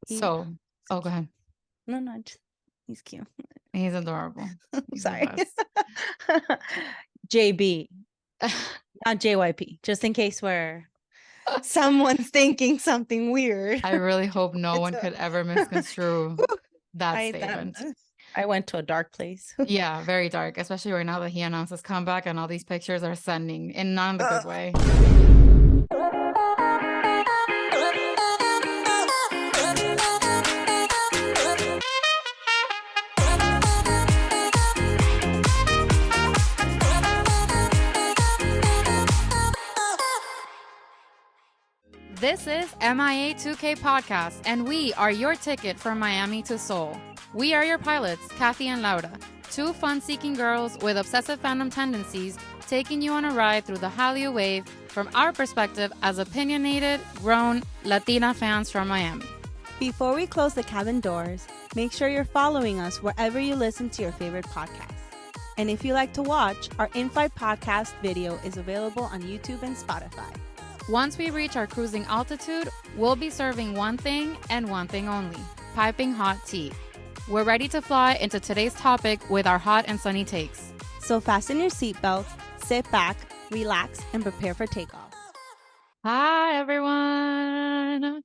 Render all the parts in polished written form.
So, oh, go ahead. No, he's cute. He's adorable. He's Sorry. the best. JB, not JYP, just in case someone's thinking something weird. I really hope no one could ever misconstrue that statement. I went to a dark place. Yeah, very dark, especially right now that he announced his comeback and all these pictures are sending in not in the good way. This is MIA 2K Podcast, and we are your ticket from Miami to Seoul. We are your pilots, Kathy and Laura, two fun-seeking girls with obsessive fandom tendencies, taking you on a ride through the Hallyu wave from our perspective as opinionated, grown Latina fans from Miami. Before we close the cabin doors, make sure you're following us wherever you listen to your favorite podcasts. And if you like to watch, our in-flight podcast video is available on YouTube and Spotify. Once we reach our cruising altitude, we'll be serving one thing and one thing only, piping hot tea. We're ready to fly into today's topic with our hot and sunny takes. So fasten your seatbelts, sit back, relax, and prepare for takeoff. Hi, everyone.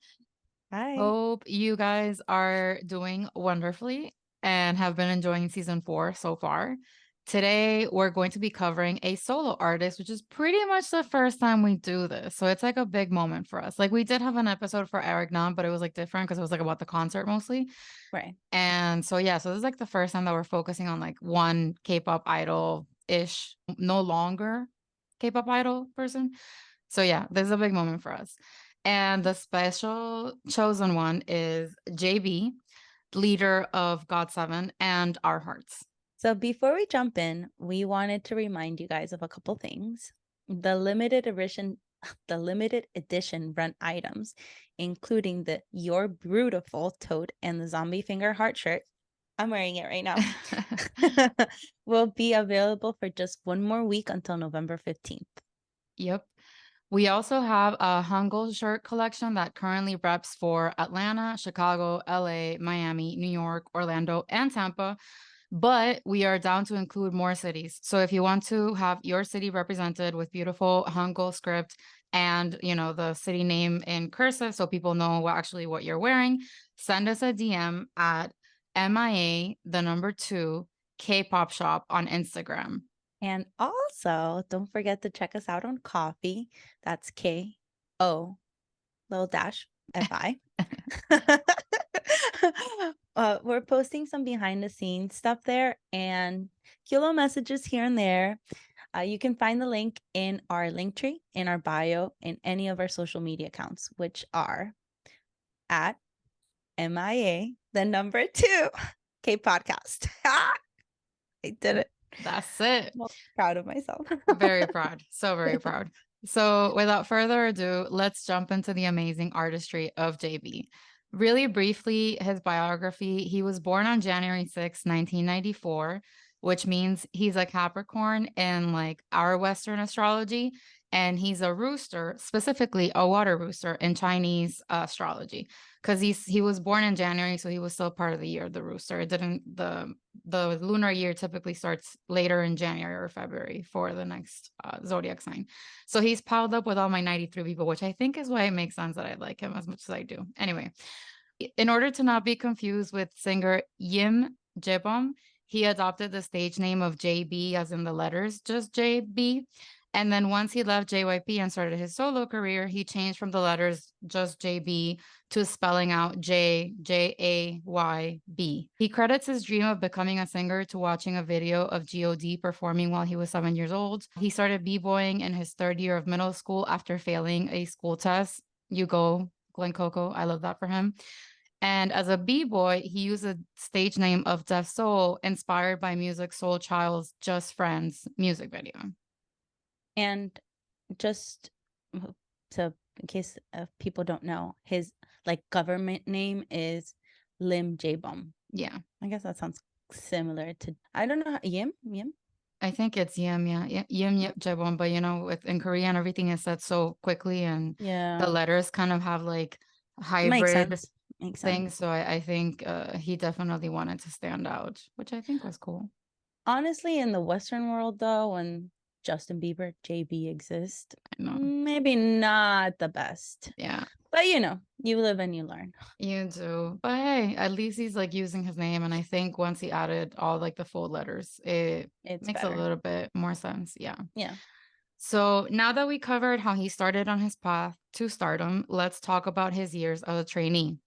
Hi. Hope you guys are doing wonderfully and have been enjoying season 4 so far. Today, we're going to be covering a solo artist, which is pretty much the first time we do this. So it's like a big moment for us. Like we did have an episode for Eric Nam, but it was like different because it was like about the concert mostly. Right. And so, yeah, so this is like the first time that we're focusing on like one K-pop idol-ish, no longer K-pop idol person. So yeah, this is a big moment for us. And the special chosen one is JB, leader of GOT7 and Our Hearts. So before we jump in, we wanted to remind you guys of a couple things. The limited edition run items, including the You're Beautiful tote and the zombie finger heart shirt, I'm wearing it right now, will be available for just one more week until November 15th. Yep. We also have a Hangul shirt collection that currently reps for Atlanta, Chicago, LA, Miami, New York, Orlando, and Tampa. But we are down to include more cities. So if you want to have your city represented with beautiful Hangul script and, you know, the city name in cursive so people know what you're wearing, send us a DM at MIA, the number 2, Kpop shop on Instagram. And also, don't forget to check us out on Coffee. That's KO, little dash, FI. We're posting some behind the scenes stuff there and cute little messages here and there. You can find the link in our link tree, in our bio, in any of our social media accounts, which are at MIA, the number 2, K Podcast. I did it. That's it. I'm proud of myself. Very proud. So very proud. So without further ado, let's jump into the amazing artistry of JB. Really briefly, his biography, he was born on January 6, 1994, which means he's a Capricorn in like our Western astrology, and he's a rooster, specifically a water rooster in Chinese astrology, because he was born in January, so he was still part of the year, the rooster. It didn't, the lunar year typically starts later in January or February for the next zodiac sign. So he's piled up with all my 93 people, which I think is why it makes sense that I like him as much as I do. Anyway, in order to not be confused with singer Lim Jaebeom, he adopted the stage name of JB, as in the letters, just JB. And then once he left JYP and started his solo career, he changed from the letters just JB to spelling out Jayb. He credits his dream of becoming a singer to watching a video of God performing while he was 7 years old. He started b-boying in his 3rd year of middle school after failing a school test. You go, Glen Coco. I love that for him. And as a b-boy, he used a stage name of Defsoul, inspired by Music Soul Child's Just Friends music video. And just in case people don't know, his like government name is Lim Jaebeom. Yeah. I guess that sounds similar to, I don't know, Yim? I think it's Yim, yeah. Yim Jaebeom, but you know, in Korean, everything is said so quickly, and the letters kind of have like hybrid Makes thing. sense. So I think he definitely wanted to stand out, which I think was cool. Honestly, in the Western world, though, when Justin Bieber, JB exist, I know. maybe not the best. Yeah, But you live and you learn. you do. But hey, at least he's like using his name. And I think once he added all like the full letters, it It's makes a better. little bit more sense. Yeah. Yeah. So now that we covered how he started on his path to stardom, let's talk about his years as a trainee.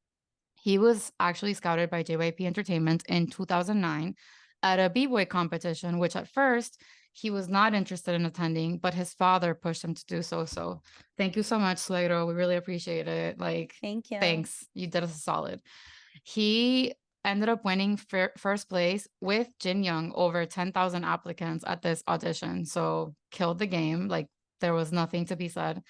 He was actually scouted by JYP Entertainment in 2009 at a b-boy competition, which at first he was not interested in attending, but his father pushed him to do so. So thank you so much, Slater. We really appreciate it. Like, Thank you. thanks. You did us a solid. He ended up winning first place with Jin Young over 10,000 applicants at this audition. So killed the game. Like, there was nothing to be said.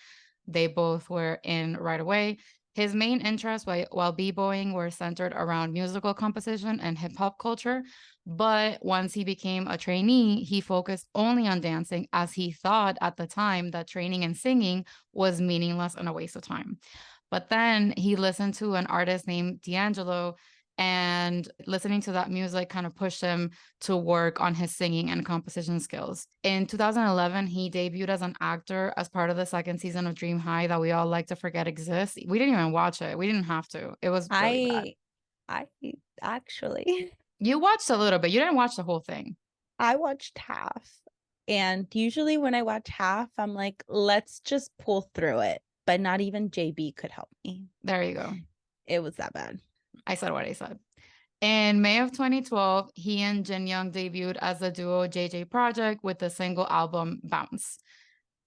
They both were in right away. His main interests while b-boying were centered around musical composition and hip hop culture. But once he became a trainee, he focused only on dancing, as he thought at the time that training and singing was meaningless and a waste of time. But then he listened to an artist named D'Angelo, and listening to that music kind of pushed him to work on his singing and composition skills. In 2011, he debuted as an actor as part of the second season of Dream High that we all like to forget exists. We didn't even watch it. We didn't have to. It was really bad. I actually You watched a little bit. You didn't watch the whole thing. I watched half. And usually when I watch half, I'm like, let's just pull through it. But not even JB could help me. There you go. It was that bad. I said what I said. In May of 2012, he and Jin Young debuted as the duo JJ Project with the single album Bounce.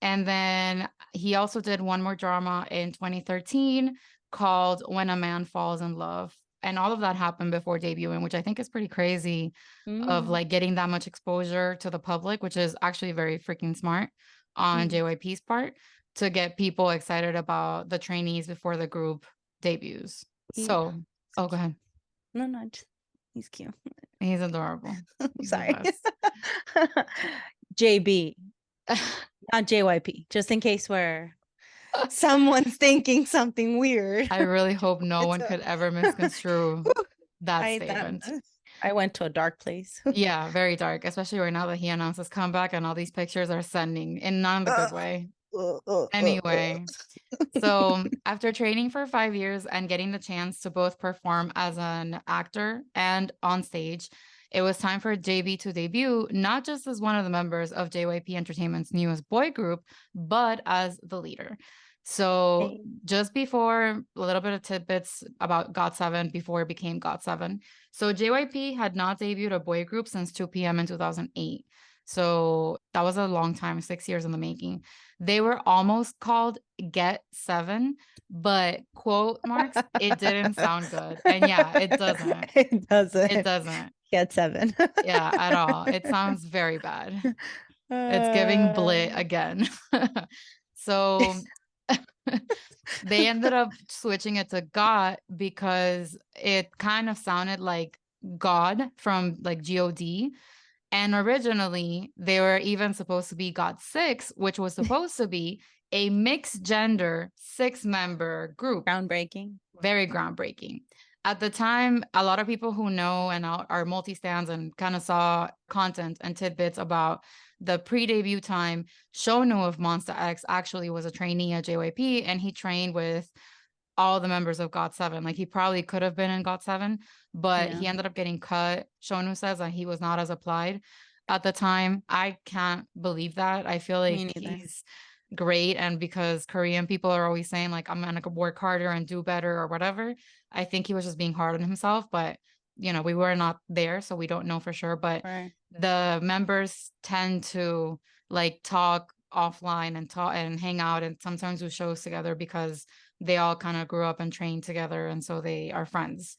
And then he also did one more drama in 2013 called When a Man Falls in Love. And all of that happened before debuting, which I think is pretty crazy of like getting that much exposure to the public, which is actually very freaking smart on JYP's part to get people excited about the trainees before the group debuts. So, go ahead. No, he's cute. He's adorable. He's the Sorry. best. JB, not JYP, just in case someone's thinking something weird. I really hope no one could ever misconstrue that statement. I went to a dark place. Yeah, very dark, especially right now that he announced his comeback and all these pictures are sending in not the good way. Anyway, so after training for 5 years and getting the chance to both perform as an actor and on stage, it was time for JB to debut, not just as one of the members of JYP Entertainment's newest boy group, but as the leader. So just before, a little bit of tidbits about GOT7 before it became GOT7. So JYP had not debuted a boy group since 2PM in 2008. So that was a long time, 6 years in the making. They were almost called Get 7, but quote marks, it didn't sound good. And yeah, it doesn't. It doesn't. It doesn't. Get 7. Yeah, at all. It sounds very bad. It's giving blit again. So they ended up switching it to God because it kind of sounded like God from like God. And originally, they were even supposed to be GOT6, which was supposed to be a mixed gender 6-member group. Groundbreaking. Very groundbreaking. At the time, a lot of people who know and are multi-stans and kind of saw content and tidbits about the pre-debut time, Shonu of Monsta X actually was a trainee at JYP, and he trained with all the members of GOT7. Like, he probably could have been in GOT7, but he ended up getting cut. Shonu says that he was not as applied at the time. I can't believe that. I feel like he's great, and because Korean people are always saying like, I'm gonna work harder and do better or whatever, I think he was just being hard on himself. But we were not there, so we don't know for sure. But the members tend to like talk offline and hang out and sometimes do shows together because they all kind of grew up and trained together, and so they are friends.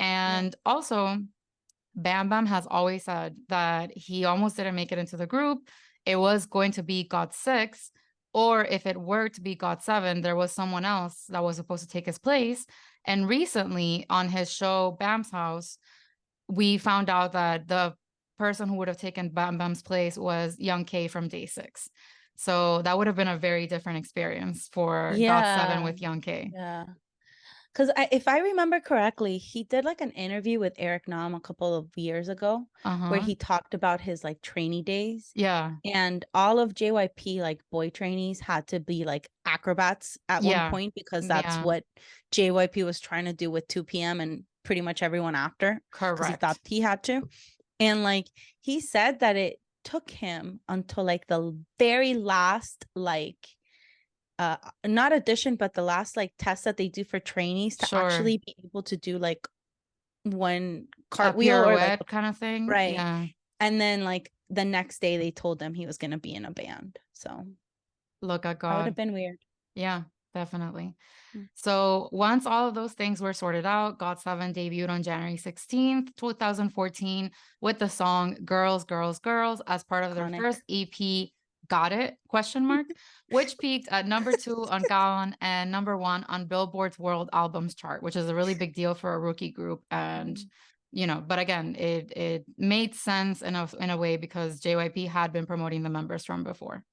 And also, Bam Bam has always said that he almost didn't make it into the group. It was going to be GOT6, or if it were to be GOT7, there was someone else that was supposed to take his place. And recently on his show, Bam's House, we found out that the person who would have taken Bam Bam's place was Young K from Day 6. So that would have been a very different experience for GOT7 with Young K. Yeah. Because if I remember correctly, he did like an interview with Eric Nam a couple of years ago where Uh-huh. he talked about his like trainee days. Yeah. And all of JYP like boy trainees had to be like acrobats at one Yeah. point because that's Yeah. what JYP was trying to do with 2PM and pretty much everyone after because he thought Correct. he had to. And like he said that it took him until like the very last like not audition but the last like test that they do for trainees to Sure. actually be able to do like one A cartwheel or like pirouette kind of thing. right. Yeah. And then like the next day they told him he was going to be in a band, so Look at that would have God. been weird. Yeah, definitely. Mm. So once all of those things were sorted out, GOT7 debuted on January 16th, 2014 with the song Girls, Girls, Girls as part of their Iconic. first EP, Got It, question mark, which peaked at #2 on Gaon and #1 on Billboard's World Albums chart, which is a really big deal for a rookie group. And, you know, but again, it made sense in a way because JYP had been promoting the members from before.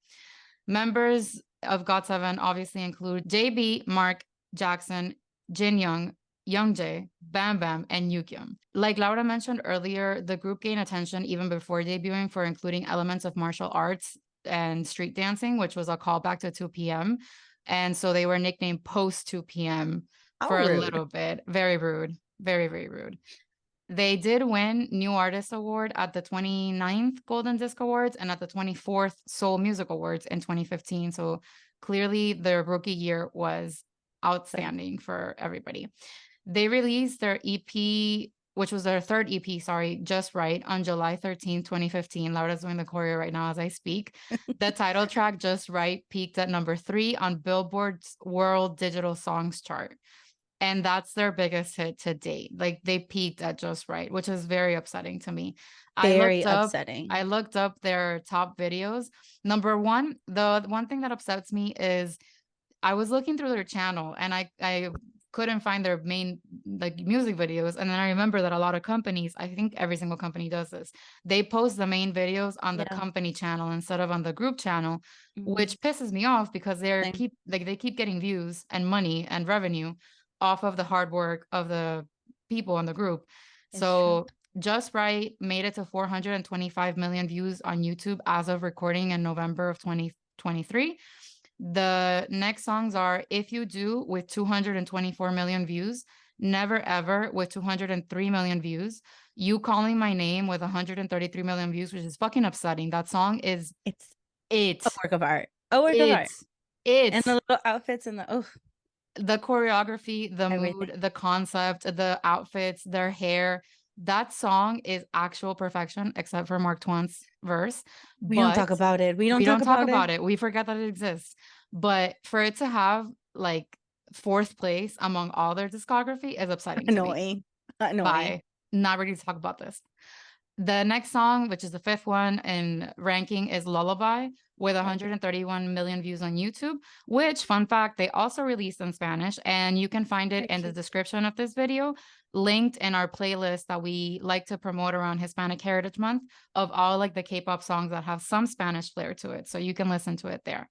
Members of GOT7 obviously include JB, Mark, Jackson, Jin Young, Youngjae, Bam Bam, and Yukyum. Like Laura mentioned earlier, the group gained attention even before debuting for including elements of martial arts and street dancing, which was a callback to 2PM. And so they were nicknamed post 2PM for a little bit. Very rude. Very, very rude. They did win New Artist Award at the 29th Golden Disc Awards and at the 24th Seoul Music Awards in 2015. So clearly their rookie year was outstanding for everybody. They released their EP, which was their third EP, sorry, Just Right, on July 13th, 2015. Laura's doing the choreo right now as I speak. The title track, Just Right, peaked at #3 on Billboard's World Digital Songs chart. And that's their biggest hit to date. Like they peaked at Just Right, which is very upsetting to me. Very upsetting. I looked up their top videos. #1, the one thing that upsets me is I was looking through their channel and I couldn't find their main like music videos. And then I remember that a lot of companies, I think every single company does this, they post the main videos on the company channel instead of on the group channel, which pisses me off because they keep getting views and money and revenue off of the hard work of the people in the group. So Just Right made it to 425 million views on YouTube as of recording in November of 2023. The next songs are If You Do with 224 million views, Never Ever with 203 million views, You Calling My Name with 133 million views, which is fucking upsetting. That song is it's a work of art. And the little outfits and the choreography, the everything. mood, the concept, the outfits, their hair. That song is actual perfection, except for Mark Twain's verse. We don't talk about it. We don't talk about it. We forget that it exists. But for it to have like 4th place among all their discography is upsetting. Annoying. Bye. Not ready to talk about this. The next song, which is the 5th one in ranking, is Lullaby with 131 million views on YouTube, which, fun fact, they also released in Spanish, and you can find it in the description of this video, linked in our playlist that we like to promote around Hispanic Heritage Month of all like the K-pop songs that have some Spanish flair to it. So you can listen to it there.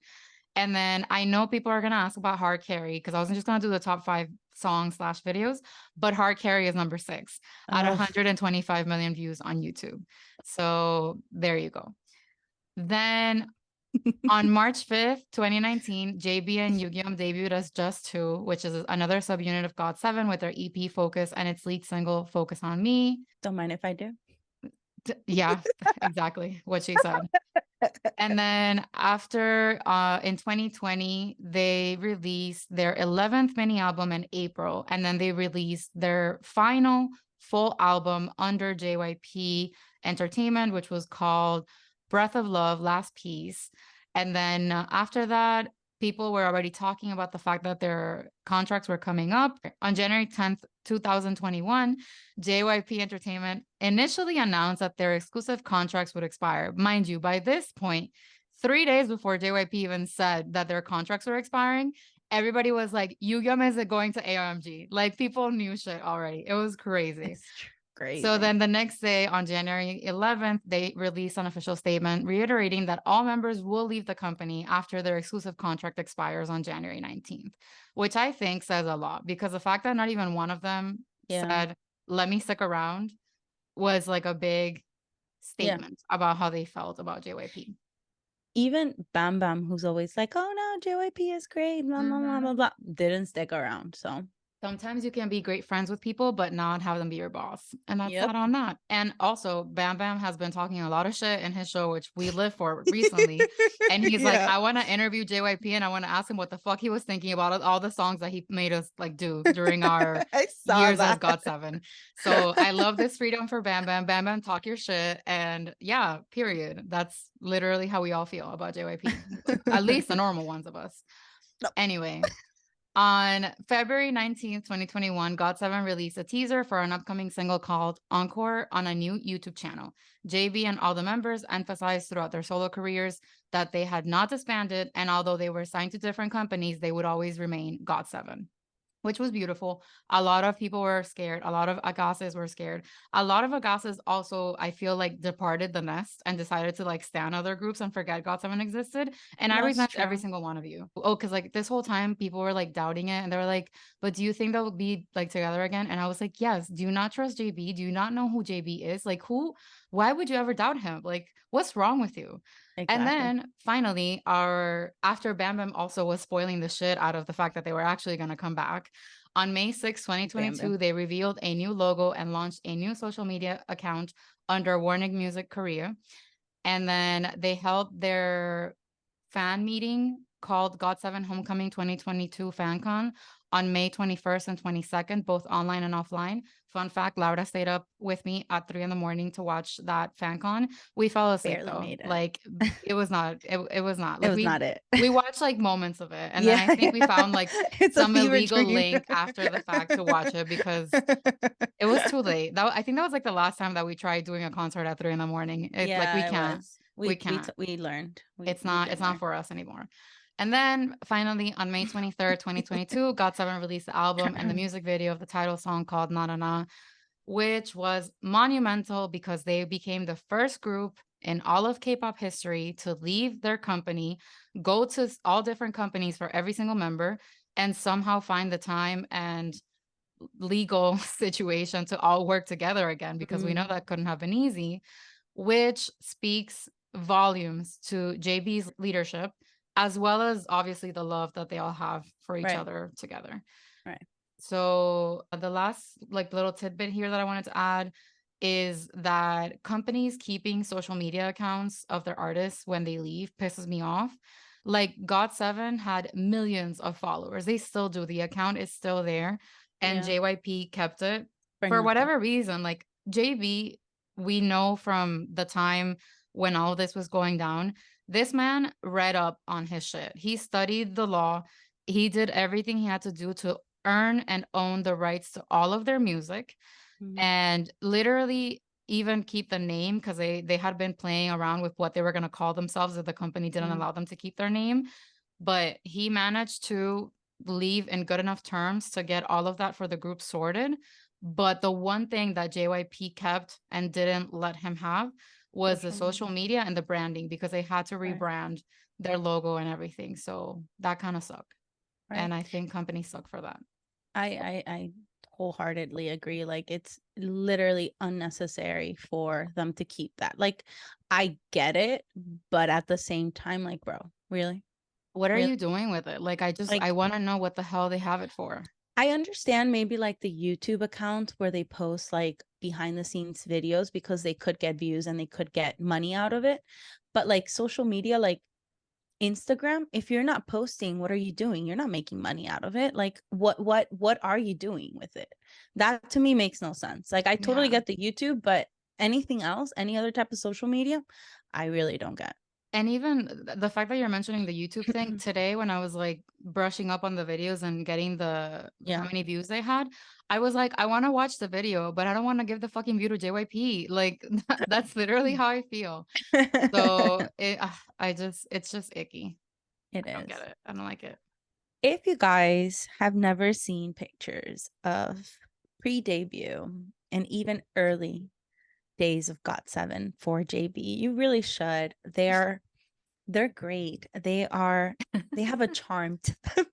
And then I know people are going to ask about Hard Carry because I wasn't just going to do the top 5 songs / videos, but Hard Carry is #6 at 125 million views on YouTube. So there you go. Then on March 5th, 2019, JB and Yukyum debuted as Just Two, which is another subunit of GOT7 with their EP Focus and its lead single Focus on Me. Don't mind if I do. Yeah, exactly what she said. And then after in 2020, they released their 11th mini album in April, and then they released their final full album under JYP Entertainment, which was called Breath of Love, Last Piece. And then after that, people were already talking about the fact that their contracts were coming up. On January 10th, 2021, JYP Entertainment initially announced that their exclusive contracts would expire. Mind you, by this point, 3 days before JYP even said that their contracts were expiring, everybody was like, Yukyum is going to AOMG. Like, people knew shit already. It was crazy. Crazy. So then the next day on January 11th, they released an official statement reiterating that all members will leave the company after their exclusive contract expires on January 19th, which I think says a lot because the fact that not even one of them said, let me stick around was like a big statement about how they felt about JYP. Even Bam Bam, who's always like, oh no, JYP is great, blah, blah, blah, blah, blah, didn't stick around. So sometimes you can be great friends with people, but not have them be your boss. And that's not on that. And also, Bam Bam has been talking a lot of shit in his show, which we live for recently. And he's like, I want to interview JYP and I want to ask him what the fuck he was thinking about all the songs that he made us like do during our years as GOT7. So I love this freedom for Bam Bam. Bam Bam, talk your shit. And yeah, period. That's literally how we all feel about JYP. At least the normal ones of us. Anyway. On February 19th, 2021, GOT7 released a teaser for an upcoming single called Encore on a new YouTube channel. JB and all the members emphasized throughout their solo careers that they had not disbanded, and although they were signed to different companies, they would always remain GOT7. Which was beautiful. A lot of people were scared. A lot of Agases were scared. A lot of Agases also, I feel like, departed the nest and decided to like stand other groups and forget GOT7 existed. And I resent every single one of you. Oh, because like this whole time people were like doubting it and they were like, but do you think they'll be like together again? And I was like, yes. Do you not trust JB? Do you not know who JB is? Like why would you ever doubt him? Like, what's wrong with you? Exactly. And then finally, after Bam Bam also was spoiling the shit out of the fact that they were actually going to come back, on May 6, 2022, Bam Bam. They revealed a new logo and launched a new social media account under Warning Music Korea. And then they held their fan meeting called GOT7 Homecoming 2022 FanCon on May 21st and 22nd, both online and offline. Fun fact, Laura stayed up with me at 3 a.m. to watch that FanCon. We fell asleep though. Like it was not. It was not. Like, it was not it. We watched like moments of it, and then I think we found like some illegal link after the fact to watch it because it was too late. I think that was like the last time that we tried doing a concert at 3 a.m. Like we can't. We can't. We learned. It's not for us anymore. And then finally, on May 23rd, 2022, GOT7 released the album and the music video of the title song called Na Na Na, which was monumental because they became the first group in all of K-pop history to leave their company, go to all different companies for every single member, and somehow find the time and legal situation to all work together again, because we know that couldn't have been easy, which speaks volumes to JB's leadership, as well as obviously the love that they all have for each other together. Right. So the last like little tidbit here that I wanted to add is that companies keeping social media accounts of their artists when they leave pisses me off. Like GOT7 had millions of followers. They still do. The account is still there. And JYP kept it for whatever reason. Like JB, we know from the time when all of this was going down, this man read up on his shit. He studied the law. He did everything he had to do to earn and own the rights to all of their music, and literally even keep the name, because they had been playing around with what they were going to call themselves if the company didn't allow them to keep their name. But he managed to leave in good enough terms to get all of that for the group sorted. But the one thing that JYP kept and didn't let him have was the social media and the branding, because they had to rebrand their logo and everything. So that kind of sucked. And I think companies suck for that. I wholeheartedly agree. Like, it's literally unnecessary for them to keep that. Like, I get it, but at the same time, like, bro, really? What are you doing with it? Like, I want to know what the hell they have it for. I understand maybe like the YouTube account where they post like behind the scenes videos because they could get views and they could get money out of it. But like social media, like Instagram, if you're not posting, what are you doing? You're not making money out of it. Like what are you doing with it? That to me makes no sense. Like I totally get the YouTube, but anything else, any other type of social media, I really don't get. And even the fact that you're mentioning the YouTube thing today, when I was like brushing up on the videos and getting how many views they had, I was like, I want to watch the video, but I don't want to give the fucking view to JYP. Like that's literally how I feel. So it's just icky. I don't get it. I don't like it. If you guys have never seen pictures of pre-debut and even early days of GOT7 for JB. You really should. They're great. They have a charm to them.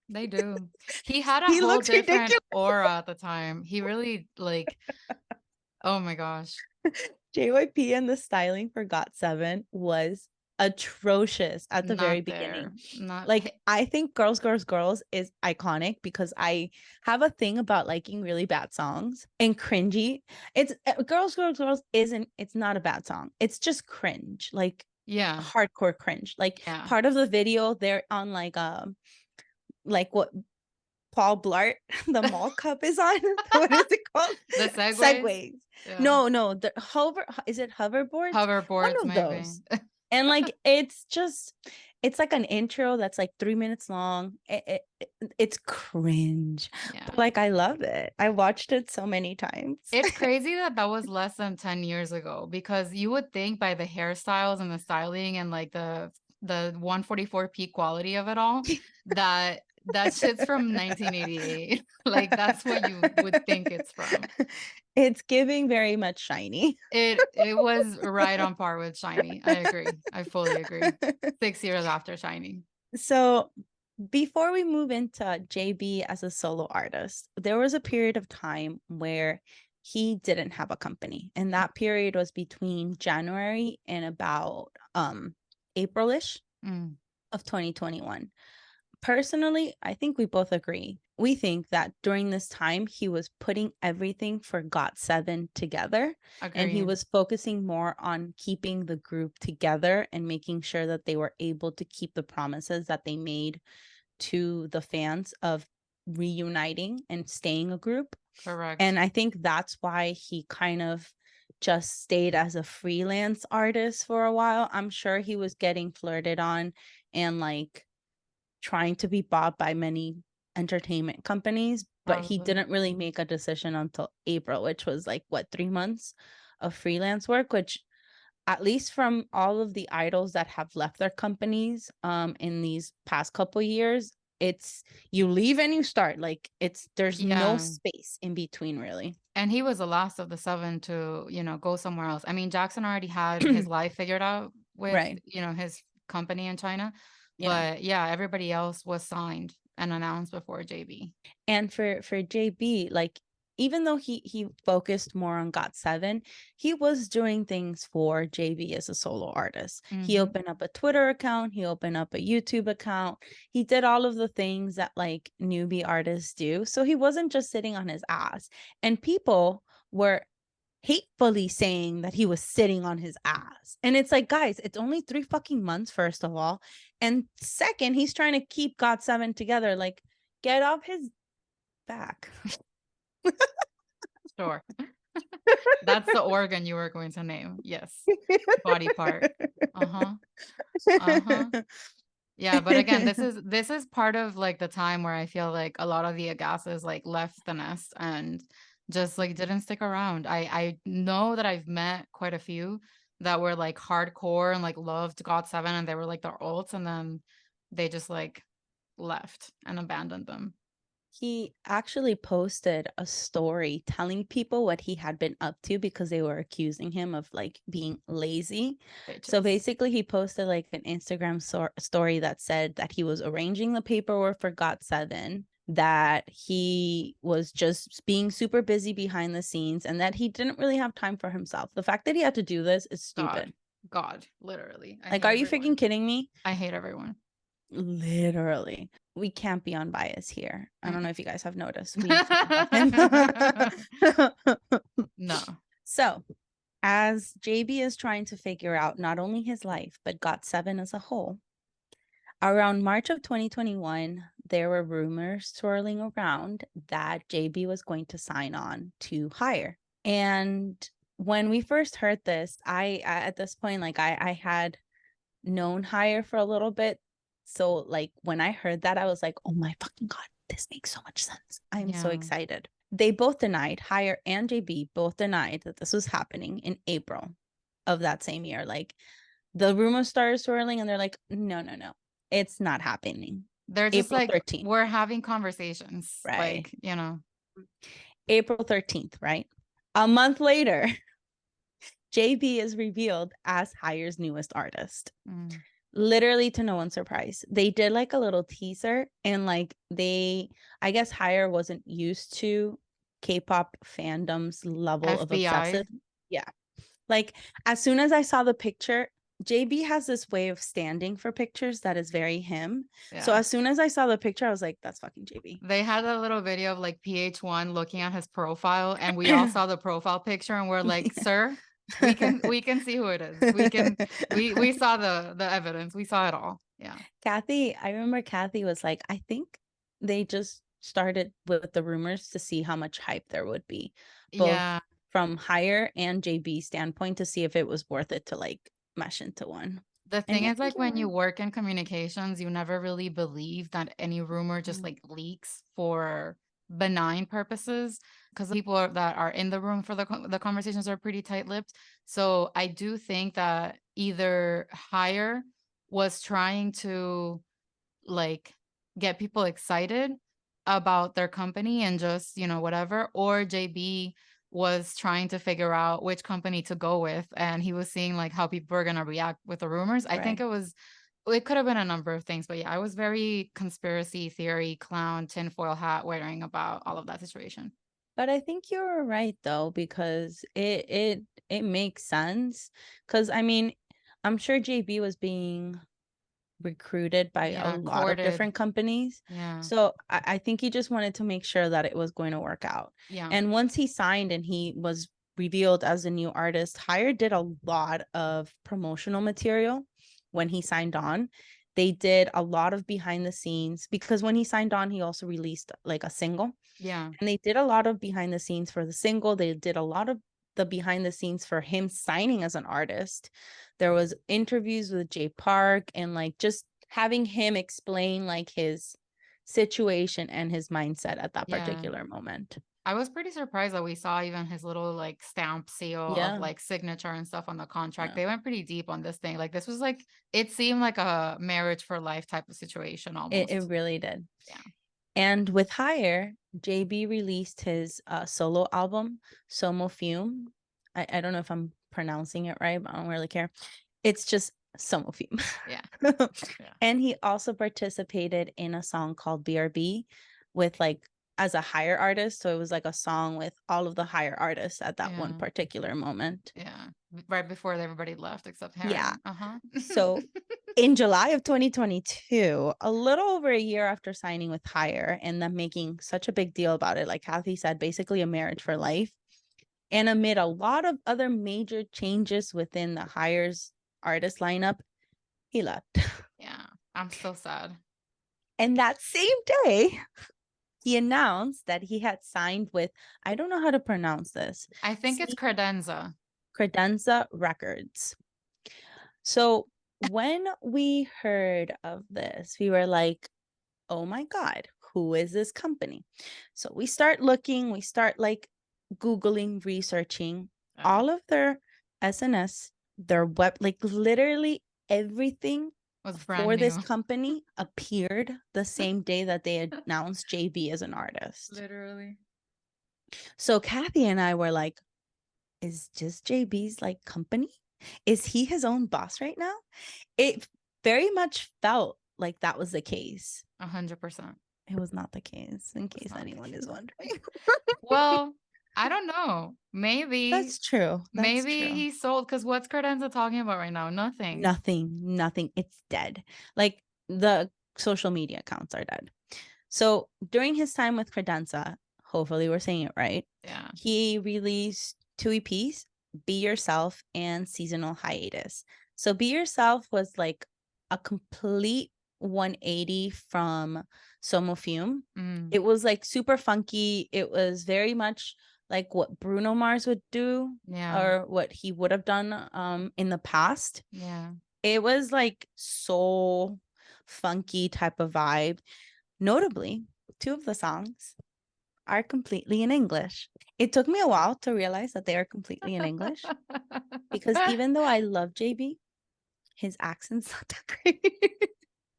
They do. He had a He whole looks different ridiculous. aura at the time. He really like, oh my gosh. JYP and the styling for GOT7 was atrocious at the very Not there. beginning. Not Like, I think Girls, Girls, Girls is iconic because I have a thing about liking really bad songs and cringy. It's Girls, Girls, Girls it's not a bad song. It's just cringe, like yeah. hardcore cringe. Like Yeah. part of the video, they're on like what Paul Blart, the mall cup is on. What is it called? The segways. Yeah. No, the is it hoverboards? One Hoverboards, of maybe. those. And like it's like an intro that's like 3 minutes long. It's cringe. Yeah. But like I love it. I watched it so many times. It's crazy that was less than 10 years ago, because you would think by the hairstyles and the styling and like the 144p quality of it all that shit's from 1988. Like that's what you would think it's from. It's giving very much Shiny. It was right on par with Shiny. I agree. I fully agree. 6 years after Shiny. So before we move into JB as a solo artist, there was a period of time where he didn't have a company. And that period was between January and about April-ish of 2021. Personally, I think we both agree. We think that during this time, he was putting everything for GOT7 together. Agreed. And he was focusing more on keeping the group together and making sure that they were able to keep the promises that they made to the fans of reuniting and staying a group. Correct. And I think that's why he kind of just stayed as a freelance artist for a while. I'm sure he was getting flirted on and like trying to be bought by many entertainment companies, but he didn't really make a decision until April, which was like 3 months of freelance work, which at least from all of the idols that have left their companies in these past couple years, it's you leave and you start. Like there's no space in between, really. And he was the last of the 7 to, go somewhere else. I mean, Jackson already had his life figured out with, his company in China. But yeah, everybody else was signed and announced before JB. And for JB, like, even though he focused more on GOT7, he was doing things for JB as a solo artist. He opened up a Twitter account. He opened up a YouTube account. He did all of the things that like newbie artists do. So he wasn't just sitting on his ass. And people were hatefully saying that he was sitting on his ass. And it's like, guys, it's only 3 fucking months, first of all. And second, he's trying to keep GOT7 together. Like, get off his back. Sure. That's the organ you were going to name. Yes. Body part. Yeah, but again, this is part of like the time where I feel like a lot of the Agasas like left the nest and just like didn't stick around. I know that I've met quite a few that were like hardcore and like loved GOT7 and they were like their ults, and then they just like left and abandoned them. He actually posted a story telling people what he had been up to because they were accusing him of like being lazy. Bitches. So basically he posted like an Instagram story that said that he was arranging the paperwork for GOT7, that he was just being super busy behind the scenes, and that he didn't really have time for himself. The fact that he had to do this is stupid. God, literally. Like, are you freaking kidding me? I hate everyone. Literally. We can't be unbiased here. I don't know if you guys have noticed. No. So, as JB is trying to figure out not only his life, but GOT7 as a whole, around March of 2021, there were rumors swirling around that JB was going to sign on to Higher. And when we first heard this, I at this point, like I had known Higher for a little bit. So like when I heard that, I was like, oh my fucking God, this makes so much sense. I'm so excited. They both denied, Higher and JB both denied that this was happening in April of that same year. Like the rumors started swirling and they're like, no, it's not happening. They're just April like, 13th. We're having conversations. Right. Like, April 13th, right? A month later, JB is revealed as Hire's newest artist. Literally to no one's surprise. They did like a little teaser, and like I guess Hire wasn't used to K-pop fandom's level of FBI. obsessive. Yeah. Like as soon as I saw the picture, JB has this way of standing for pictures that is very him. So Yeah. as soon as I saw the picture, I was like, that's fucking JB. They had a little video of like PH1 looking at his profile, and we all saw the profile picture, and we're like, sir, we can see who it is. We saw the evidence. We saw it all. Yeah. I remember Kathy was like, I think they just started with the rumors to see how much hype there would be, both Yeah. from Hire and JB standpoint, to see if it was worth it to like mesh into one. The And thing yeah, is, like, when you yeah. work in communications, you never really believe that any rumor just like leaks for benign purposes, because the people that are in the room for the conversations are pretty tight-lipped. So I do think that either Hire was trying to like get people excited about their company and just, whatever, or JB was trying to figure out which company to go with, and he was seeing like how people were going to react with the rumors. I think Right. it could have been a number of things, but yeah, I was very conspiracy theory clown tinfoil hat wearing about all of that situation. But I think you're right though, because it makes sense. Because I mean, I'm sure JB was being recruited by a Yeah, lot of courted. different companies. Yeah. So I think he just wanted to make sure that it was going to work out. Yeah. And once he signed and he was revealed as a new artist, Hire did a lot of promotional material when he signed on. They did a lot of behind the scenes, because when he signed on, he also released like a single. Yeah. And they did a lot of behind the scenes for the single. They did a lot of the behind the scenes for him signing as an artist. There was interviews with Jay Park, and like just having him explain like his situation and his mindset at that Yeah. particular moment. I was pretty surprised that we saw even his little like stamp seal Yeah. of like signature and stuff on the contract. Yeah. They went pretty deep on this thing. Like this was like, it seemed like a marriage for life type of situation almost. It really did. Yeah. And with Hire, JB released his solo album, Somo Fume. I don't know if I'm pronouncing it right, but I don't really care. It's just Somo Fume. Yeah. And he also participated in a song called BRB with like as a Hire artist. So it was like a song with all of the Hire artists at that one particular moment. Yeah. Right before everybody left except Harry. Yeah. Uh-huh. So in July of 2022, a little over a year after signing with Hire and them making such a big deal about it, like Kathy said, basically a marriage for life, and amid a lot of other major changes within the Hire's artist lineup, he left. Yeah. I'm so sad. And that same day, he announced that he had signed with, I don't know how to pronounce this. I think it's CDNZA. CDNZA Records. So when we heard of this, we were like, oh my God, who is this company? So we start looking, we start like Googling, researching all of their SNS, their web, like literally everything was brand for new. this company appeared the same day that they announced JB as an artist. Literally. So Kathy and I were like, is just JB's like company? Is he his own boss right now? It very much felt like that was the case. 100%. It was not the case, in case anyone is wondering. Well, I don't know. Maybe. That's true. Maybe he sold, because what's Credenza talking about right now? Nothing. Nothing. It's dead. Like the social media accounts are dead. So during his time with Credenza, hopefully we're saying it right. Yeah. He released 2 EPs, Be Yourself and Seasonal Hiatus. So Be Yourself was like a complete 180 from Somo Fume. It was like super funky. It was very much like what Bruno Mars would do, or what he would have done in the past. Yeah. It was like soul funky type of vibe. Notably, 2 of the songs are completely in English. It took me a while to realize that they are completely in English, because even though I love JB, his accent's not that great.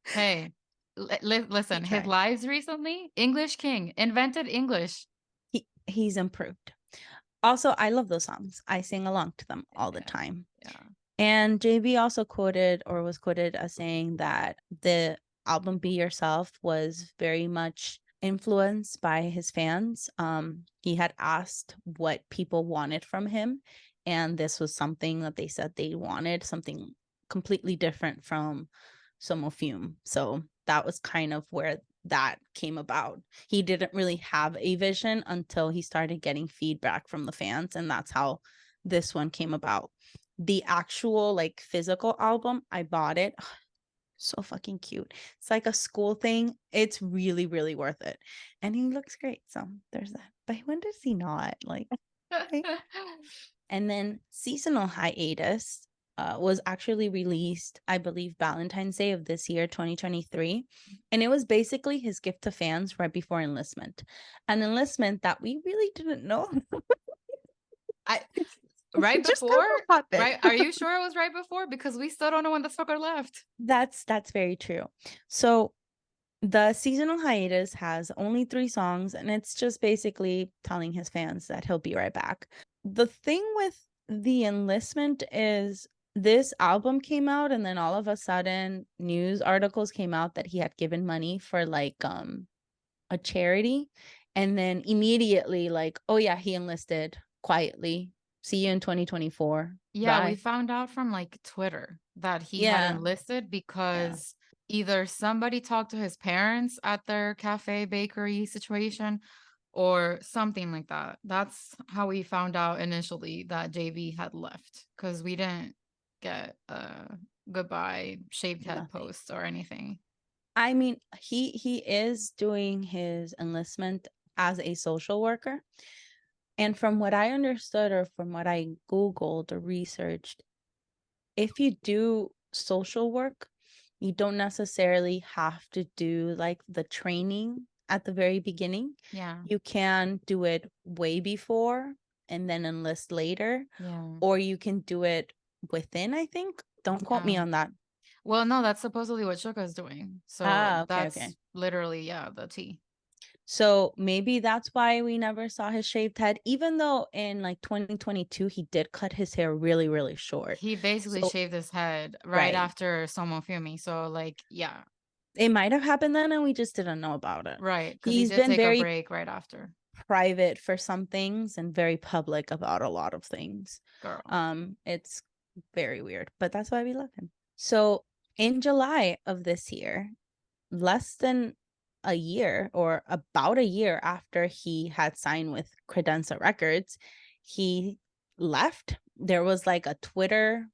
Hey, listen, his lives recently, English King, invented English. He's improved. Also, I love those songs. I sing along to them all the Yeah. time. Yeah. And JB also was quoted as saying that the album Be Yourself was very much influenced by his fans. He had asked what people wanted from him, and this was something that they said they wanted, something completely different from Somofume. So that was kind of where that came about. He didn't really have a vision until he started getting feedback from the fans, and that's how this one came about. The actual like physical album, I bought it. So fucking cute. It's like a school thing. It's really, really worth it. And he looks great. So there's that. But when does he not? Like, right? And then Seasonal Hiatus was actually released, I believe, Valentine's Day of this year, 2023. And it was basically his gift to fans right before Enlistment. An Enlistment that we really didn't know. Right Just before? happened. Right? Are you sure it was right before? Because we still don't know when the fucker left. That's very true. So the Seasonal Hiatus has only 3 songs, and it's just basically telling his fans that he'll be right back. The thing with the Enlistment is this album came out, and then all of a sudden news articles came out that he had given money for like a charity, and then immediately like, oh yeah, he enlisted quietly. See you in 2024. Yeah, we Bye. found out from like Twitter that he Yeah. had enlisted because either somebody talked to his parents at their cafe bakery situation or something like that. That's how we found out initially that JB had left, because we didn't get a goodbye shaved head Nothing. post or anything. I mean, he is doing his enlistment as a social worker. And from what I understood, or from what I Googled or researched, if you do social work, you don't necessarily have to do like the training at the very beginning. Yeah. You can do it way before and then enlist later, Yeah. or you can do it within, I think. Don't quote me Yeah. on that. Well, no, that's supposedly what Suga's doing. So Okay, that's okay. literally, yeah, the tea. So maybe that's why we never saw his shaved head, even though in like 2022 he did cut his hair really, really short. He basically So shaved his head right right. after Somofumi. So like, yeah, It might have happened then and we just didn't know about it. right. Because he He's did been take a very break right after. private for some things and very public about a lot of things. Girl. It's very weird, but that's why we love him. So in July of this year, less than a year or about a year after he had signed with CDNZA Records, he left. There was like a Twitter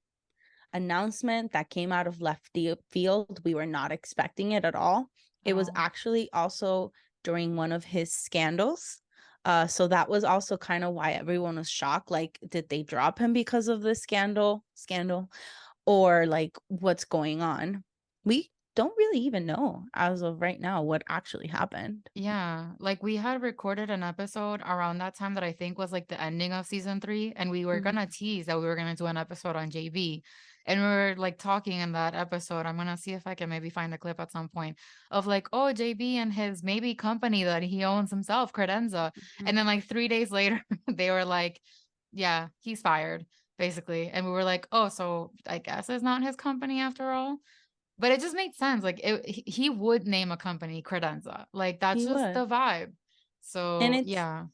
announcement that came out of left field. We were not expecting it at all. It was actually also during one of his scandals. So that was also kind of why everyone was shocked. Like, did they drop him because of this scandal? Or like what's going on? We don't really even know as of right now what actually happened. Yeah, like we had recorded an episode around that time that I think was like the ending of season 3, and we were gonna tease that we were gonna do an episode on JB, and we were like talking in that episode. I'm gonna see if I can maybe find a clip at some point of like, oh, JB and his maybe company that he owns himself, Credenza, and then like 3 days later they were like, yeah, he's fired basically, and we were like, oh, so I guess it's not his company after all. But it just made sense. Like he would name a company Credenza. Like that's He just would. the vibe. And So it's yeah.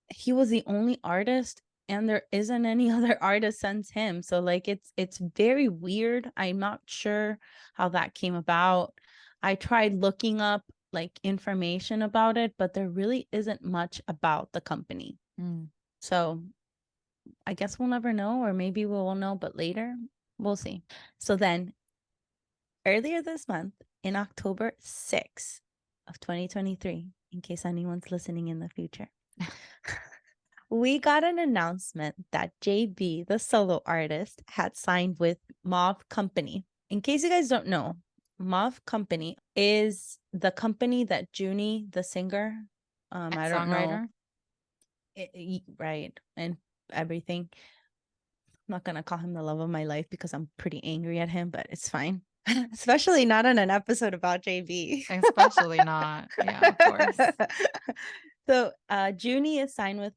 he was the only artist and there isn't any other artist since him. So like it's very weird. I'm not sure how that came about. I tried looking up like information about it, but there really isn't much about the company. So I guess we'll never know, or maybe we will know, but later we'll see. So then earlier this month, in October 6th of 2023, in case anyone's listening in the future, we got an announcement that JB, the solo artist, had signed with Mauve Company. In case you guys don't know, Mauve Company is the company that Junie, the singer, I don't know, right, and everything. I'm not gonna call him the love of my life because I'm pretty angry at him, but it's fine. Especially not in an episode about JB. Especially not. Yeah, of course. So Junie is signed with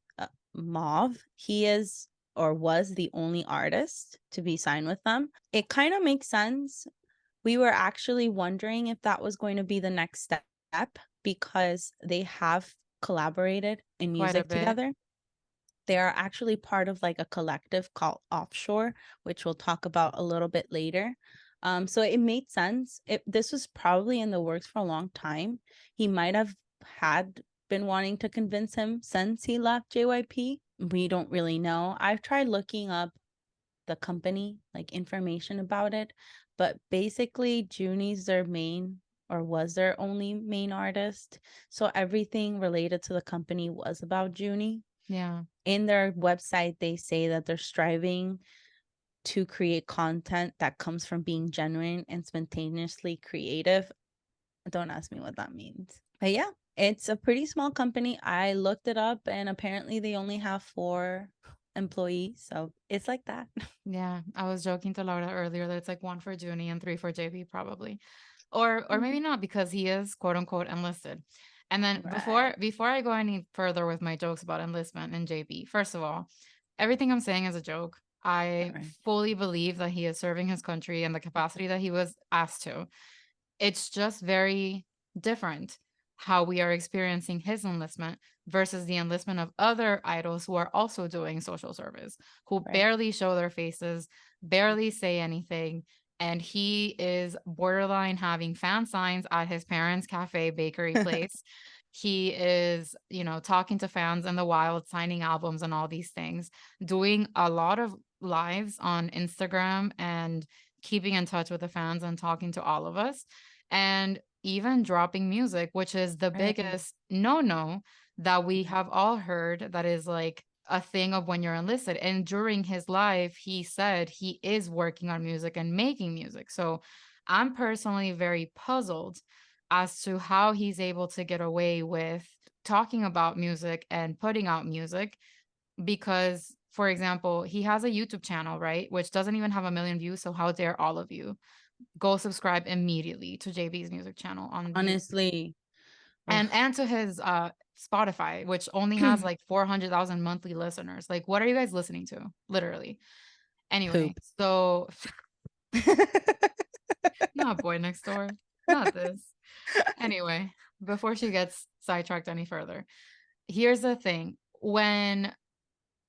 Mauve. He is or was the only artist to be signed with them. It kind of makes sense. We were actually wondering if that was going to be the next step because they have collaborated in Quite a music bit. together. They are actually part of like a collective called ØFFSHORE, which we'll talk about a little bit later. So it made sense. This was probably in the works for a long time. He might have had been wanting to convince him since he left JYP. We don't really know. I've tried looking up the company, like information about it, but basically Junie's their main or was their only main artist. So everything related to the company was about Junie. Yeah. In their website, they say that they're striving to create content that comes from being genuine and spontaneously creative. Don't ask me what that means. But yeah, it's a pretty small company. I looked it up and apparently they only have 4 employees. So it's like that. Yeah. I was joking to Laura earlier that it's like 1 for Junie and 3 for JB probably. Or maybe not, because he is quote unquote enlisted. And then Right. before I go any further with my jokes about enlistment and JB, first of all, everything I'm saying is a joke. I Right. fully believe that he is serving his country in the capacity that he was asked to. It's just very different how we are experiencing his enlistment versus the enlistment of other idols who are also doing social service, who Right. barely show their faces, barely say anything. And he is borderline having fan signs at his parents' cafe bakery place. He is, talking to fans in the wild, signing albums and all these things, doing a lot of lives on Instagram and keeping in touch with the fans and talking to all of us, and even dropping music, which is the Right. biggest no that we have all heard, that is like a thing of when you're enlisted. And during his life, he said he is working on music and making music. So I'm personally very puzzled as to how he's able to get away with talking about music and putting out music, because, for example, he has a YouTube channel, right, which doesn't even have a million views. So how dare all of you go subscribe immediately to JB's music channel on YouTube, Honestly. and to his Spotify, which only has like 400,000 monthly listeners. Like, what are you guys listening to? Literally. Anyway, Poop. so not Boy Next Door, not this. Anyway, before she gets sidetracked any further, here's the thing. When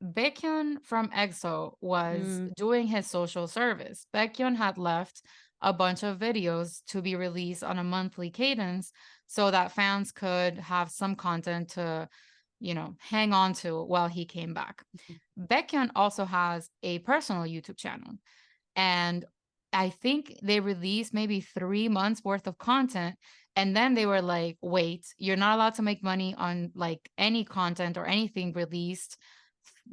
Baekhyun from EXO was Mm, doing his social service, Baekhyun had left a bunch of videos to be released on a monthly cadence so that fans could have some content to, hang on to while he came back. Baekhyun also has a personal YouTube channel, and I think they released maybe 3 months worth of content. And then they were like, wait, you're not allowed to make money on like any content or anything released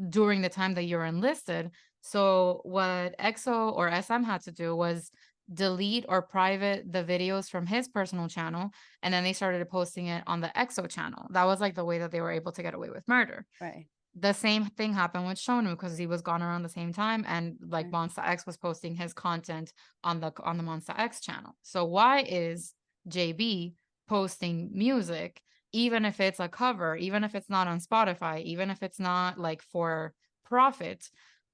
during the time that you're enlisted. So what EXO or SM had to do was delete or private the videos from his personal channel, and then they started posting it on the EXO channel. That was like the way that they were able to get away with murder. right. The same thing happened with Shonu, because he was gone around the same time, and like Right. Monsta X was posting his content on the Monsta X channel. So why is JB posting music, even if it's a cover, even if it's not on Spotify, even if it's not like for profit,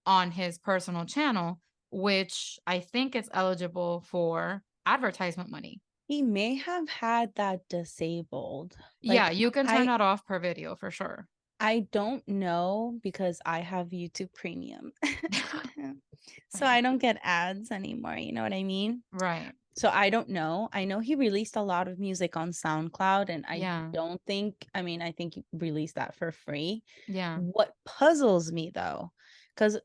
on his personal channel, which I think it's eligible for advertisement money? He may have had that disabled. Yeah, Like you can turn I that off per video for sure. I don't know because I have YouTube Premium. So Right. I don't get ads anymore, you know what I mean? Right. So I don't know. I know he released a lot of music on SoundCloud and I Yeah. don't think, I mean, I think he released that for free. Yeah. What puzzles me though, because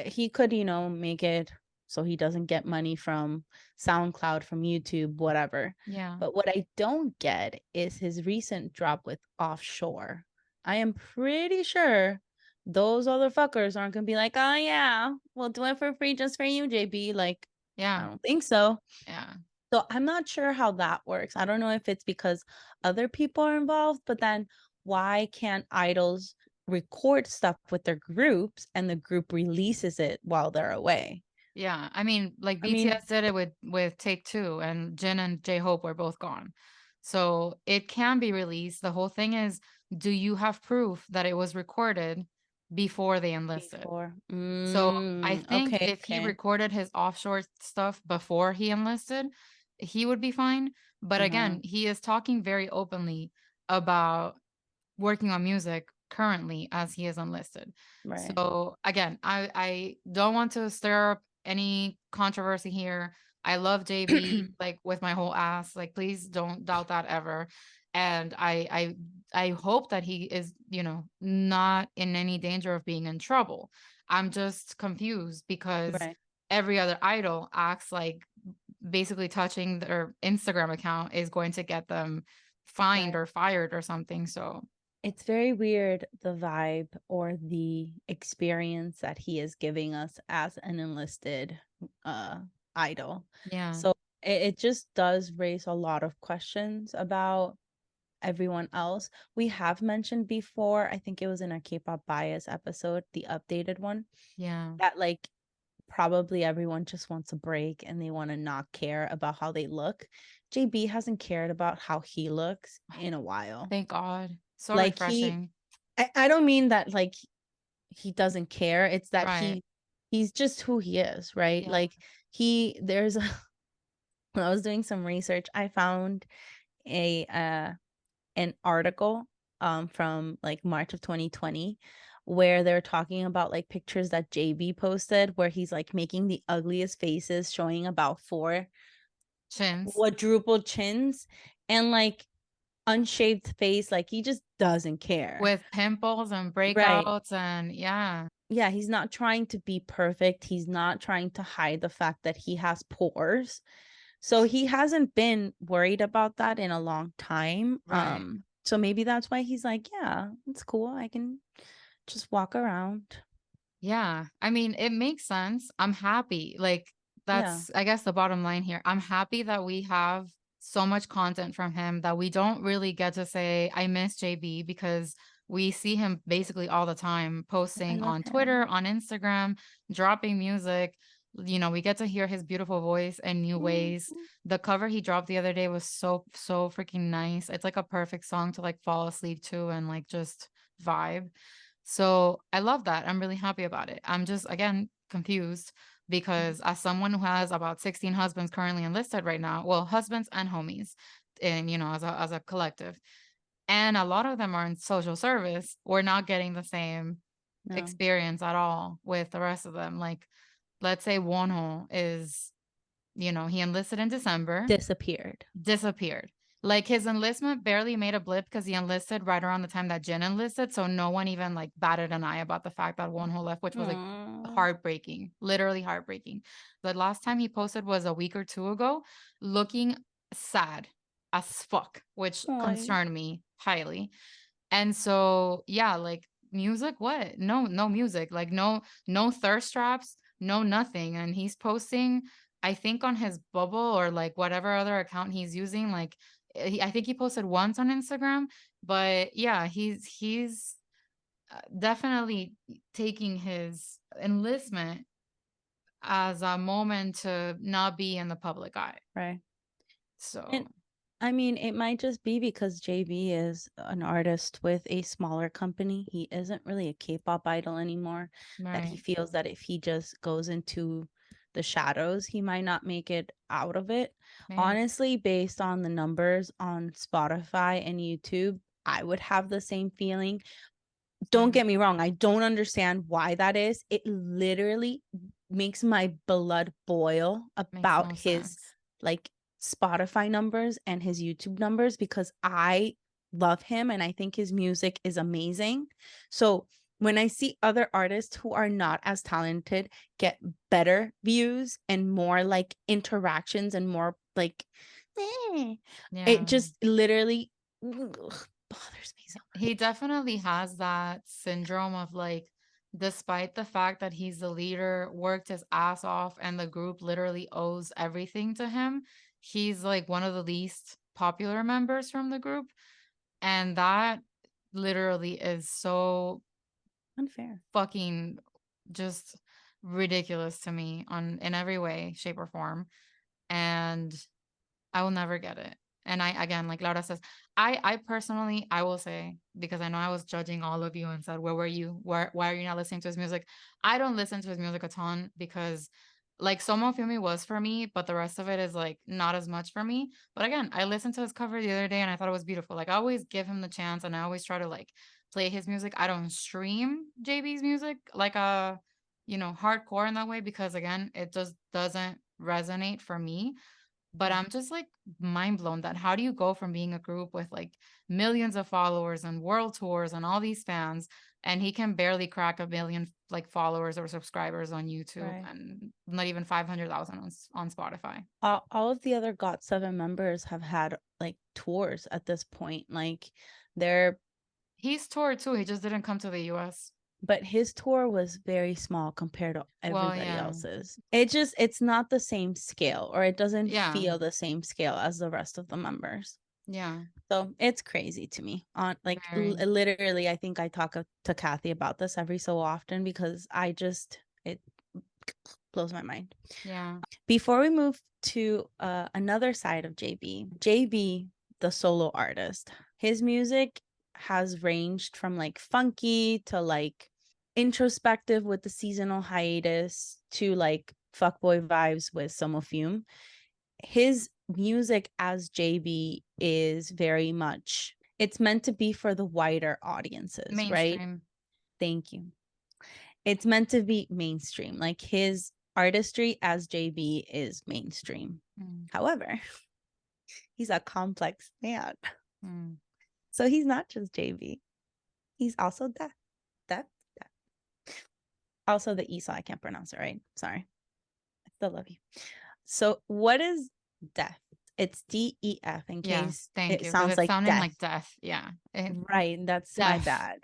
he could, make it so he doesn't get money from SoundCloud, from YouTube, whatever. Yeah. But what I don't get is his recent drop with Offshore. I am pretty sure those other fuckers aren't gonna be like, oh yeah, we'll do it for free just for you, JB. Like, I Yeah. don't think so. Yeah. So I'm not sure how that works. I don't know if it's because other people are involved, but then why can't idols record stuff with their groups and the group releases it while they're away? Yeah. I mean, like I mean, BTS did it with Take Two, and Jin and J-Hope were both gone. So it can be released. The whole thing is, do you have proof that it was recorded before they enlisted. Before. So I think Okay, if he okay. recorded his offshore stuff before he enlisted, he would be fine. But Uh-huh. again, he is talking very openly about working on music currently as he is enlisted. Right. So again, I don't want to stir up any controversy here. I love JB like with my whole ass. Like please don't doubt that ever. And I hope that he is, you know, not in any danger of being in trouble. I'm just confused because Right. every other idol acts like basically touching their Instagram account is going to get them fined Right. or fired or something. So It's very weird, the vibe or the experience that he is giving us as an enlisted uh idol. yeah. So it just does raise a lot of questions about everyone else. We have mentioned before, I think it was in our K-pop bias episode, the updated one, Yeah. that like probably everyone just wants a break and they want to not care about how they look. JB hasn't cared about how he looks in a while. Thank God. So Like refreshing. I don't mean that like he doesn't care. It's that Right. he's just who he is, right? Yeah. Like there's a when I was doing some research, I found a an article from like March of 2020 where they're talking about like pictures that JB posted where he's like making the ugliest faces, showing about 4 Chins quadruple chins and like unshaved face, like he just doesn't care. with pimples and Right. breakouts and yeah. Yeah, he's not trying to be perfect. He's not trying to hide the fact that he has pores. So he hasn't been worried about that in a long time. Right. So maybe that's why he's like, yeah, it's cool. I can just walk around. Yeah. I mean, it makes sense. I'm happy. Like Yeah. that's I guess the bottom line here. I'm happy that we have so much content from him that we don't really get to say I miss JB because we see him basically all the time I posting love on Twitter, him. on Instagram, dropping music. You know, we get to hear his beautiful voice in new ways. Mhm. The cover he dropped the other day was so freaking nice. It's like a perfect song to like fall asleep to and like just vibe. So I love that. I'm really happy about it. I'm just, again, confused because as someone who has about 16 husbands currently enlisted right now, well, husbands and homies, and you know, as a collective, and a lot of them are in social service, we're not getting the same No. experience at all with the rest of them. Like, let's say Wonho is, you know, he enlisted in December, Disappeared. disappeared. Like his enlistment barely made a blip because he enlisted right around the time that Jin enlisted. So no one even like batted an eye about the fact that Wonho left, which was like Aw. heartbreaking, literally heartbreaking. The last time he posted was a week or two ago, looking sad as fuck, which Aw. concerned me highly. And so, yeah, like music, what? No music, like no thirst traps, no nothing. And he's posting, I think on his bubble or like whatever other account he's using, like I think he posted once on Instagram, but yeah, he's definitely taking his enlistment as a moment to not be in the public eye. Right. And So, I mean, it might just be because JB is an artist with a smaller company. He isn't really a K-pop idol anymore. That he right. feels that if he just goes into the shadows, he might not make it out of it. Maybe. Honestly, based on the numbers on Spotify and YouTube, I would have the same feeling. Don't Same. get me wrong, I don't understand why that is. It literally makes my blood boil Makes about no his sense. like Spotify numbers and his YouTube numbers because I love him and I think his music is amazing. So when I see other artists who are not as talented get better views and more like interactions and more like it Yeah. just literally bothers me so much. He definitely has that syndrome of like, despite the fact that he's the leader, worked his ass off, and the group literally owes everything to him, he's like one of the least popular members from the group. And that literally is so Unfair. fucking just ridiculous to me on in every way, shape, or form. And I will never get it. And I, again, like Laura says, I personally, I will say, because I know I was judging all of you and said, where were you? Why are you not listening to his music? I don't listen to his music a ton because like Somo Fumi was for me, but the rest of it is like not as much for me. But again, I listened to his cover the other day and I thought it was beautiful. Like I always give him the chance and I always try to like play his music. I don't stream JB's music like hardcore in that way because again, it just doesn't resonate for me. But I'm just like mind blown that how do you go from being a group with like millions of followers and world tours and all these fans, and he can barely crack a million like followers or subscribers on YouTube Right. and not even 500,000 on Spotify. All of the other GOT7 members have had like tours at this point. Like they're He's toured too. He just didn't come to the US. but his tour was very small compared to Well, everybody yeah. else's. It's not the same scale, or it doesn't Yeah. feel the same scale as the rest of the members. Yeah. So it's crazy to me. On like Very. literally, I think I talk to Kathy about this every so often because it blows my mind. Yeah. Before we move to another side of JB, the solo artist, his music has ranged from like funky to like introspective with the seasonal hiatus to like fuckboy vibes with Somofume. His music as JB is very much, it's meant to be for the wider audiences, right? Mainstream. Thank you. It's meant to be mainstream. Like his artistry as JB is mainstream. However, he's a complex man. So he's not just JB. He's also Def. Also the E, so I can't pronounce it right. Sorry. I still love you. So what is Def? It's DEF in case thank you. sounds like sounding death. like death. Yeah. Right. That's my bad.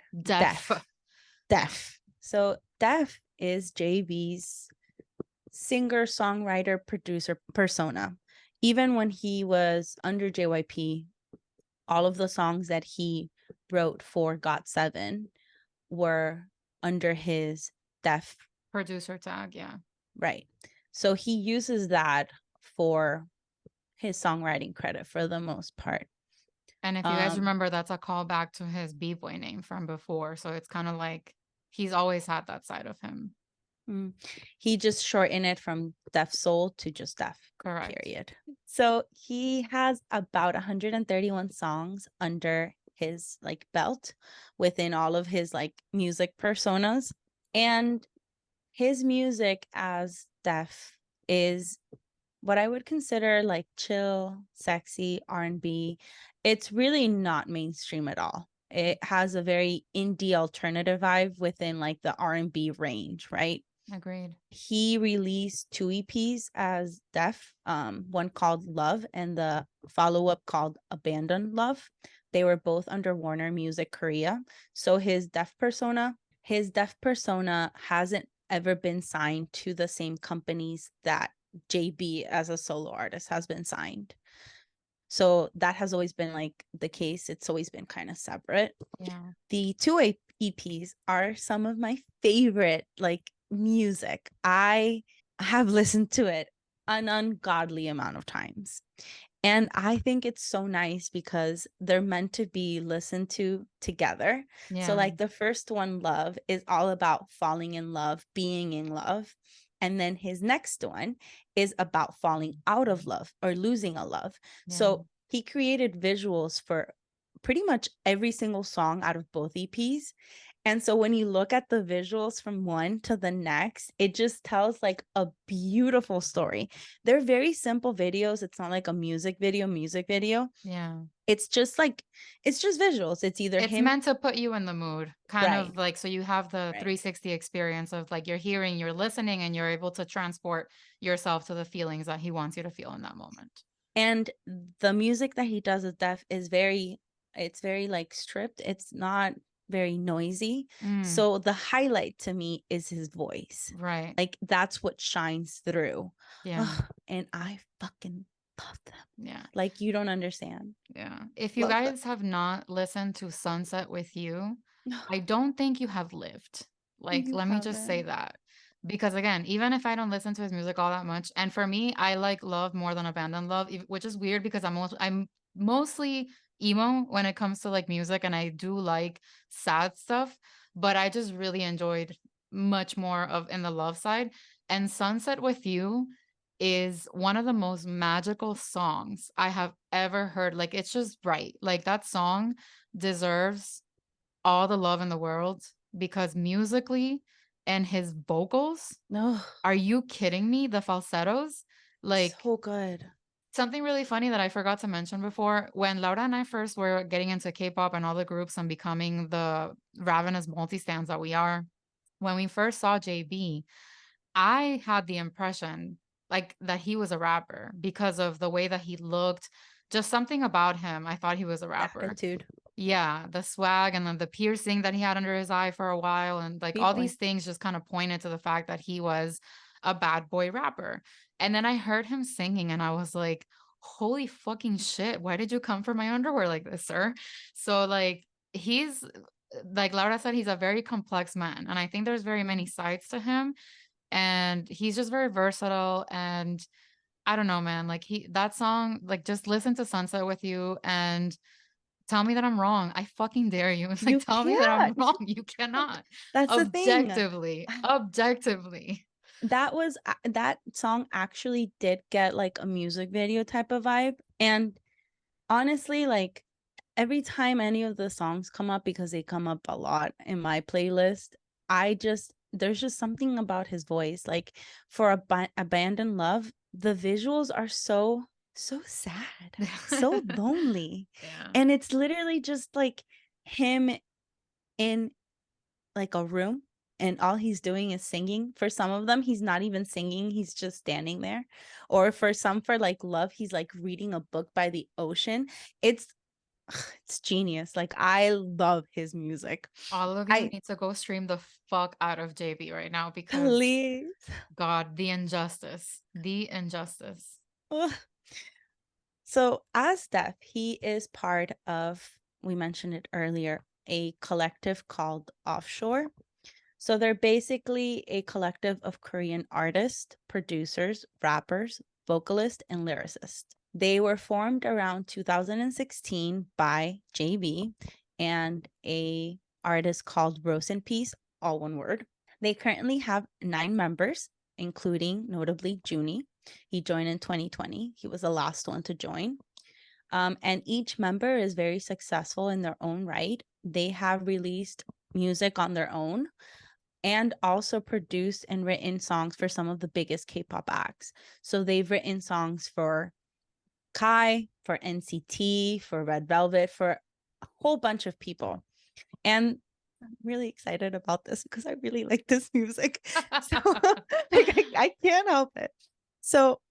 Def. So Def is JB's singer, songwriter, producer persona. Even when he was under JYP, all of the songs that he wrote for GOT7 were under his Def producer tag. Yeah. Right. So he uses that for his songwriting credit for the most part. And if you guys remember, that's a callback to his B-boy name from before. So it's kind of like he's always had that side of him. He just shortened it from Defsoul to just Def. Correct. Period. So he has about 131 songs under his like belt within all of his like music personas. And his music as Def is what I would consider like chill, sexy R&B. It's really not mainstream at all. It has a very indie alternative vibe within like the R&B range, right? Agreed. He released 2 EPs as Def, one called Love and the follow-up called Abandoned Love. They were both under Warner Music Korea. So his Def persona hasn't ever been signed to the same companies that JB as a solo artist has been signed. So that has always been like the case. It's always been kind of separate. Yeah. The 2 EPs are some of my favorite like music. I have listened to it an ungodly amount of times. And I think it's so nice because they're meant to be listened to together. Yeah. So like the first one, Love, is all about falling in love, being in love. And then his next one is about falling out of love or losing a love. Yeah. So he created visuals for pretty much every single song out of both EPs. And so when you look at the visuals from one to the next, it just tells like a beautiful story. They're very simple videos. It's not like a music video. Yeah. It's just visuals. It's either it's him meant to put you in the mood, kind Right. of like, so you have the Right. 360 experience of like you're hearing, you're listening, and you're able to transport yourself to the feelings that he wants you to feel in that moment. And the music that he does with Def is very like stripped. It's not very noisy. So the highlight to me is his voice. Right. Like that's what shines through. Yeah. And I fucking love them. Yeah. Like you don't understand. Yeah. If you Love them. guys have not listened to Sunset with You, I don't think you have lived. Like, You let me just say haven't. that. Because again, even if I don't listen to his music all that much, and for me, I like Love more than Abandon Love, which is weird because I'm mostly emo when it comes to like music, and I do like sad stuff, but I just really enjoyed much more of In the Love side. And Sunset with You is one of the most magical songs I have ever heard. Like it's just right. Like that song deserves all the love in the world because musically and his vocals, No, are you kidding me? The falsettos, like so good. something really funny that I forgot to mention before, when Laura and I first were getting into K-pop and all the groups and becoming the ravenous multi-stands that we are, when we first saw JB, I had the impression like that he was a rapper because of the way that he looked, just something about him. I thought he was a rapper. Attitude. Yeah, the swag and then the piercing that he had under his eye for a while. And like all B-boy. these things just kind of pointed to the fact that he was a bad boy rapper. And then I heard him singing and I was like, holy fucking shit, why did you come for my underwear like this, sir? So like he's like Laura said, he's a very complex man. And I think there's very many sides to him. And he's just very versatile. And I don't know, man. Like that song, like just listen to Sunset with You and tell me that I'm wrong. I fucking dare you. It's like, You tell me that I'm can't. wrong. You cannot. That's the thing. Objectively. That song actually did get like a music video type of vibe. And honestly, like every time any of the songs come up, because they come up a lot in my playlist, there's just something about his voice. Like for Abandoned Love, the visuals are so sad, so lonely. Yeah. And it's literally just like him in like a room and all he's doing is singing. For some of them, he's not even singing, he's just standing there. Or for some, for like Love, he's like reading a book by the ocean. It's genius. Like I love his music. All of you need to go stream the fuck out of JB right now because Please. God, the injustice. The injustice. Ugh. So as Def, he is part of, we mentioned it earlier, a collective called ØFFSHORE. So they're basically a collective of Korean artists, producers, rappers, vocalists, and lyricists. They were formed around 2016 by JB and a artist called Rose in Peace, all one word. They currently have 9 members, including notably Junie. He joined in 2020. He was the last one to join. And each member is very successful in their own right. They have released music on their own and also produced and written songs for some of the biggest K-pop acts. So they've written songs for Kai, for NCT, for Red Velvet, for a whole bunch of people. And I'm really excited about this because I really like this music. So like, I can't help it. So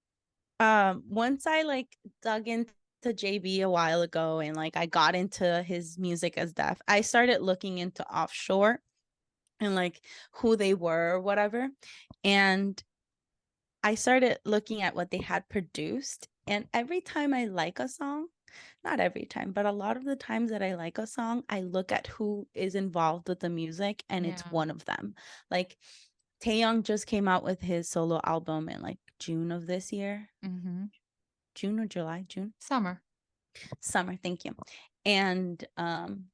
once I like dug into JB a while ago and like I got into his music as Def, I started looking into ØFFSHORE and like who they were or whatever. And I started looking at what they had produced. And every time I like a song, not every time, but a lot of the times that I like a song, I look at who is involved with the music, and it's one of them. Like Taeyong just came out with his solo album in like June of this year. Mm-hmm. June or July? June? Summer, thank you. And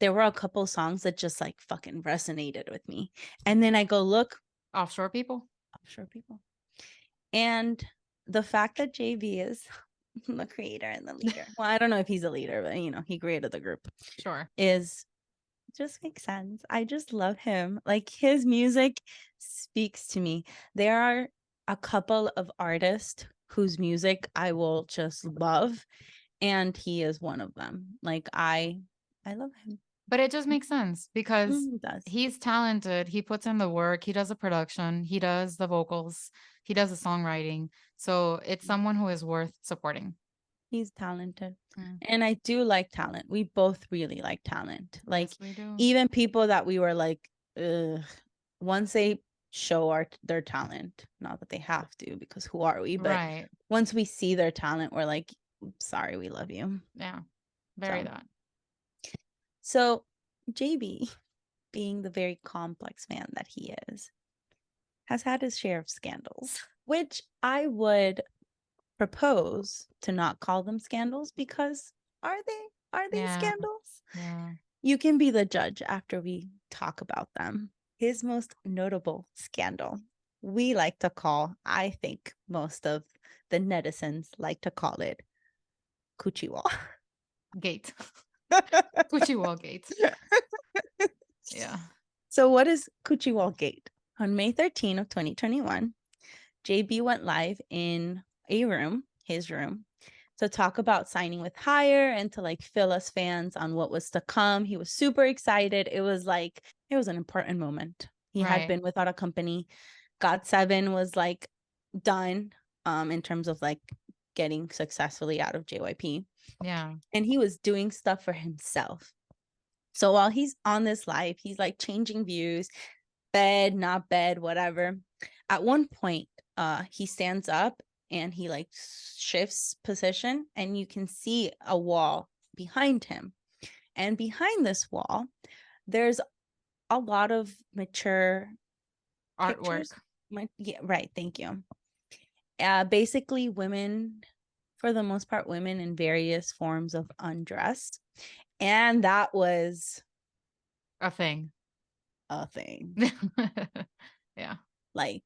there were a couple songs that just like fucking resonated with me. And then I go look, ØFFSHORE people. ØFFSHORE people. And the fact that JB is the creator and the leader, well, I don't know if he's a leader, but you know, he created the group. Sure. Is just makes sense. I just love him. Like his music speaks to me. There are a couple of artists whose music I will just love, and he is one of them. Like I love him. But it just makes sense because It does. he's talented. He puts in the work. He does the production. He does the vocals. He does the songwriting. So it's someone who is worth supporting. He's talented. Mm. And I do like talent. We both really like talent. Like Yes, we do. even people that we were like, ugh, once they show their talent, not that they have to, because who are we? But right. Once we see their talent, we're like, sorry, we love you. Yeah. Very So. that. So JB, being the very complex man that he is, has had his share of scandals, which I would propose to not call them scandals because Are they Yeah. scandals? Yeah. You can be the judge after we talk about them. His most notable scandal, we like to call, I think most of the netizens like to call it, Coochie Wall. Gate. Coochie Wall Gate. Yeah. So what is Coochie Wall Gate? On May 13 of 2021, JB went live in his room, to talk about signing with Higher and to like fill us fans on what was to come. He was super excited. It was an important moment. He had Right. been without a company. GOT7 was like done in terms of like getting successfully out of JYP. Yeah. And he was doing stuff for himself. So while he's on this live, he's like changing views, bed, not bed, whatever. At one point, he stands up and he like shifts position, and you can see a wall behind him. And behind this wall, there's a lot of mature Artwork. pictures. Yeah, right. Thank you. Basically, women, for the most part, women in various forms of undress. And that was A thing. a thing, Yeah. like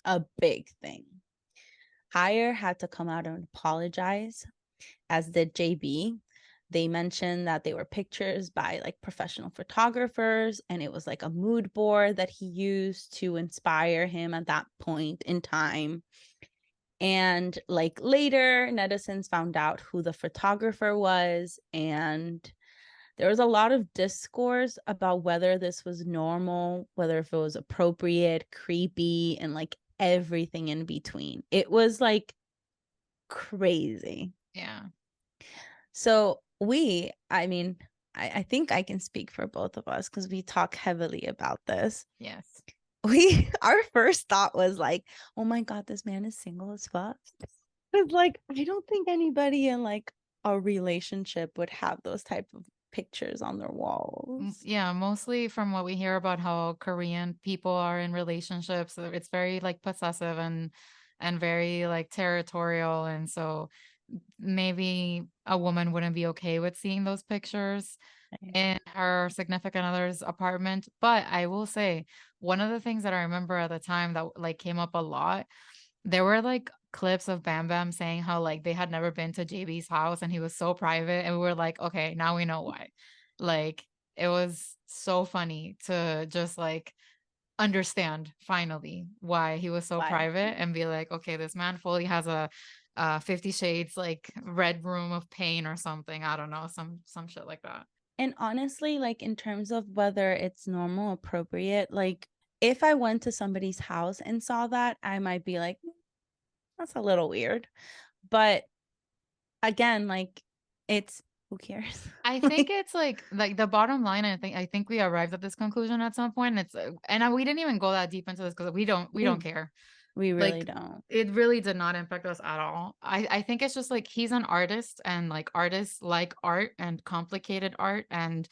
a big thing. Higher had to come out and apologize, as did JB. They mentioned that they were pictures by like professional photographers, and it was like a mood board that he used to inspire him at that point in time. And like later, netizens found out who the photographer was, and there was a lot of discourse about whether this was normal, whether if it was appropriate, creepy, and like everything in between. It was like crazy. Yeah. So I think I can speak for both of us because we talk heavily about this. Yes. Our first thought was like, oh my God, this man is single as fuck. It's like, I don't think anybody in like a relationship would have those type of pictures on their walls. Yeah, mostly from what we hear about how Korean people are in relationships, it's very like possessive and very like territorial, and so maybe a woman wouldn't be okay with seeing those pictures in her significant other's apartment. But I will say, one of the things that I remember at the time that like came up a lot, there were like clips of Bam Bam saying how like they had never been to JB's house and he was so private, and we were like, okay, now we know why. Like, it was so funny to just like understand finally why he was so Why? private and be like, okay, this man fully has a 50 shades like red room of pain or something. I don't know, some shit like that. And honestly, like in terms of whether it's normal, appropriate, like if I went to somebody's house and saw that, I might be like, that's a little weird. But again, like it's who cares? I think it's like the bottom line. I think we arrived at this conclusion at some point. We didn't even go that deep into this because we don't care. We really Like, don't. it really did not impact us at all. I think it's just like he's an artist, and like artists like art and complicated art and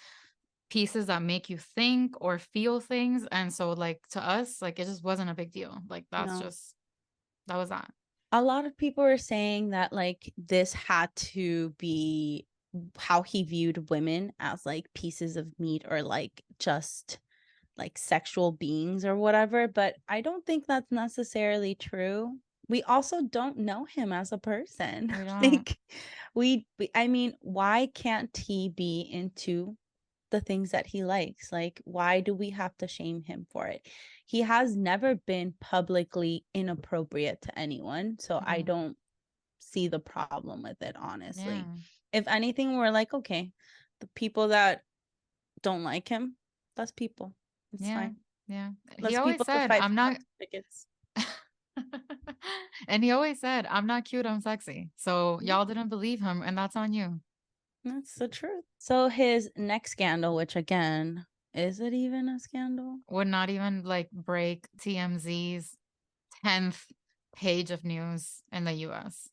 pieces that make you think or feel things. And so like to us, like it just wasn't a big deal. Like that was that. A lot of people are saying that like this had to be how he viewed women, as like pieces of meat or like just like sexual beings or whatever, but I don't think that's necessarily true. We also don't know him as a person. We don't. Like I mean, why can't he be into the things that he likes? Like, why do we have to shame him for it? He has never been publicly inappropriate to anyone, so I don't see the problem with it, honestly. Yeah. If anything, we're like, okay, the people that don't like him, that's people. It's fine. Yeah. Less He always people to said, fight I'm for not. tickets. And he always said, I'm not cute, I'm sexy. So y'all didn't believe him, and that's on you. That's the truth. So his next scandal, which again, is it even a scandal? Would not even like break TMZ's 10th page of news in the US.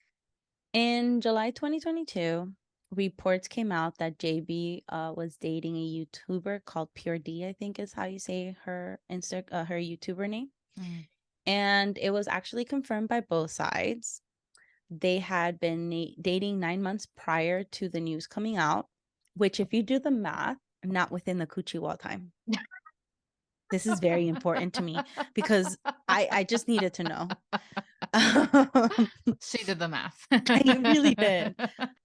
In July 2022, reports came out that JB was dating a YouTuber called Pure D, I think is how you say her YouTuber name. And it was actually confirmed by both sides. they had been dating 9 months prior to the news coming out, which if you do the math, not within the coochie wall time. This is very important to me because I just needed to know. She did the math. I really did.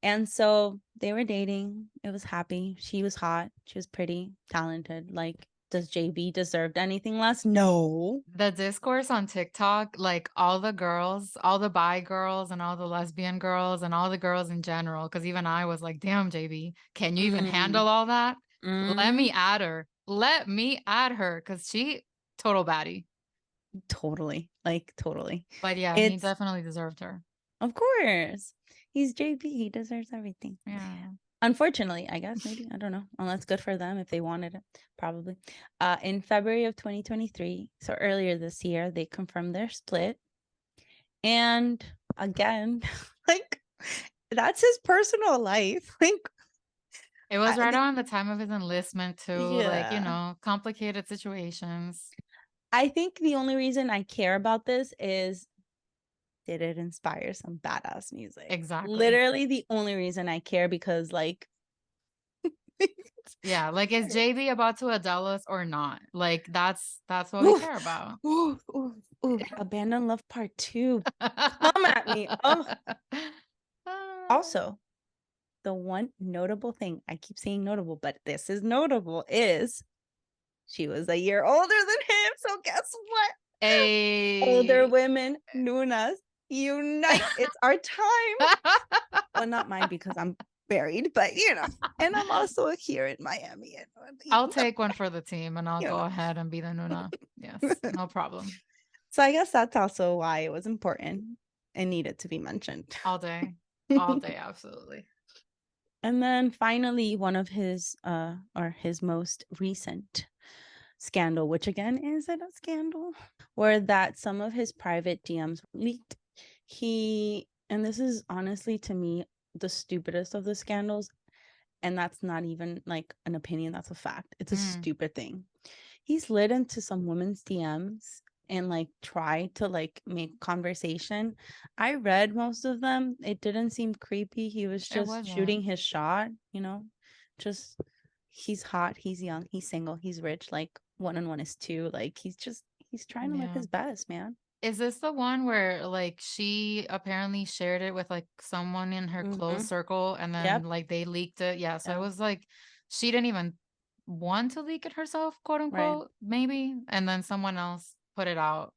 And so they were dating. It was happy. She was hot. She was pretty, talented. Like, does JB deserve anything less? No. The discourse on TikTok, like all the girls, all the bi girls and all the lesbian girls and all the girls in general, because even I was like, damn, JB, can you even handle all that? Let me add her. Let me add her because she total baddie. Totally. Like, totally. But yeah, he definitely deserved her. Of course. He's JB. He deserves everything. Yeah. Unfortunately, I guess, maybe. I don't know. Well, that's good for them if they wanted it. Probably. In February of 2023, so earlier this year, they confirmed their split. And again, like, that's his personal life. Like, it was right around the time of his enlistment too. Yeah. Like, you know, complicated situations. I think the only reason I care about this is, did it inspire some badass music? Exactly. Literally the only reason I care, because like, yeah, like, is JB about to Adele us or not? Like, that's what we care about. Abandon Love Part 2. Come at me. Oh. Also, the one notable thing, I keep saying notable, but this is notable, is she was a year older than him. So guess what? Hey. Older women, Nunas, unite. It's our time. Well, not mine because I'm married, but you know, and I'm also here in Miami. And, I'll take one for the team and I'll go ahead and be the Nuna. Yes, no problem. So I guess that's also why it was important and needed to be mentioned. All day, absolutely. And then finally, one of his or his most recent scandal, which again isn't a scandal, were that some of his private DMs leaked. And this is honestly to me the stupidest of the scandals, and that's not even like an opinion, that's a fact. It's a stupid thing. He slid into some women's DMs and like tried to like make conversation. I read most of them. It didn't seem creepy. He was just shooting his shot, you know, just he's hot, he's young, he's single, he's rich, like 1 and 1 is 2. Like he's trying to live his best, man. Is this the one where like she apparently shared it with like someone in her close circle and then like they leaked it? Yeah. So it was like she didn't even want to leak it herself, quote unquote, maybe. And then someone else put it out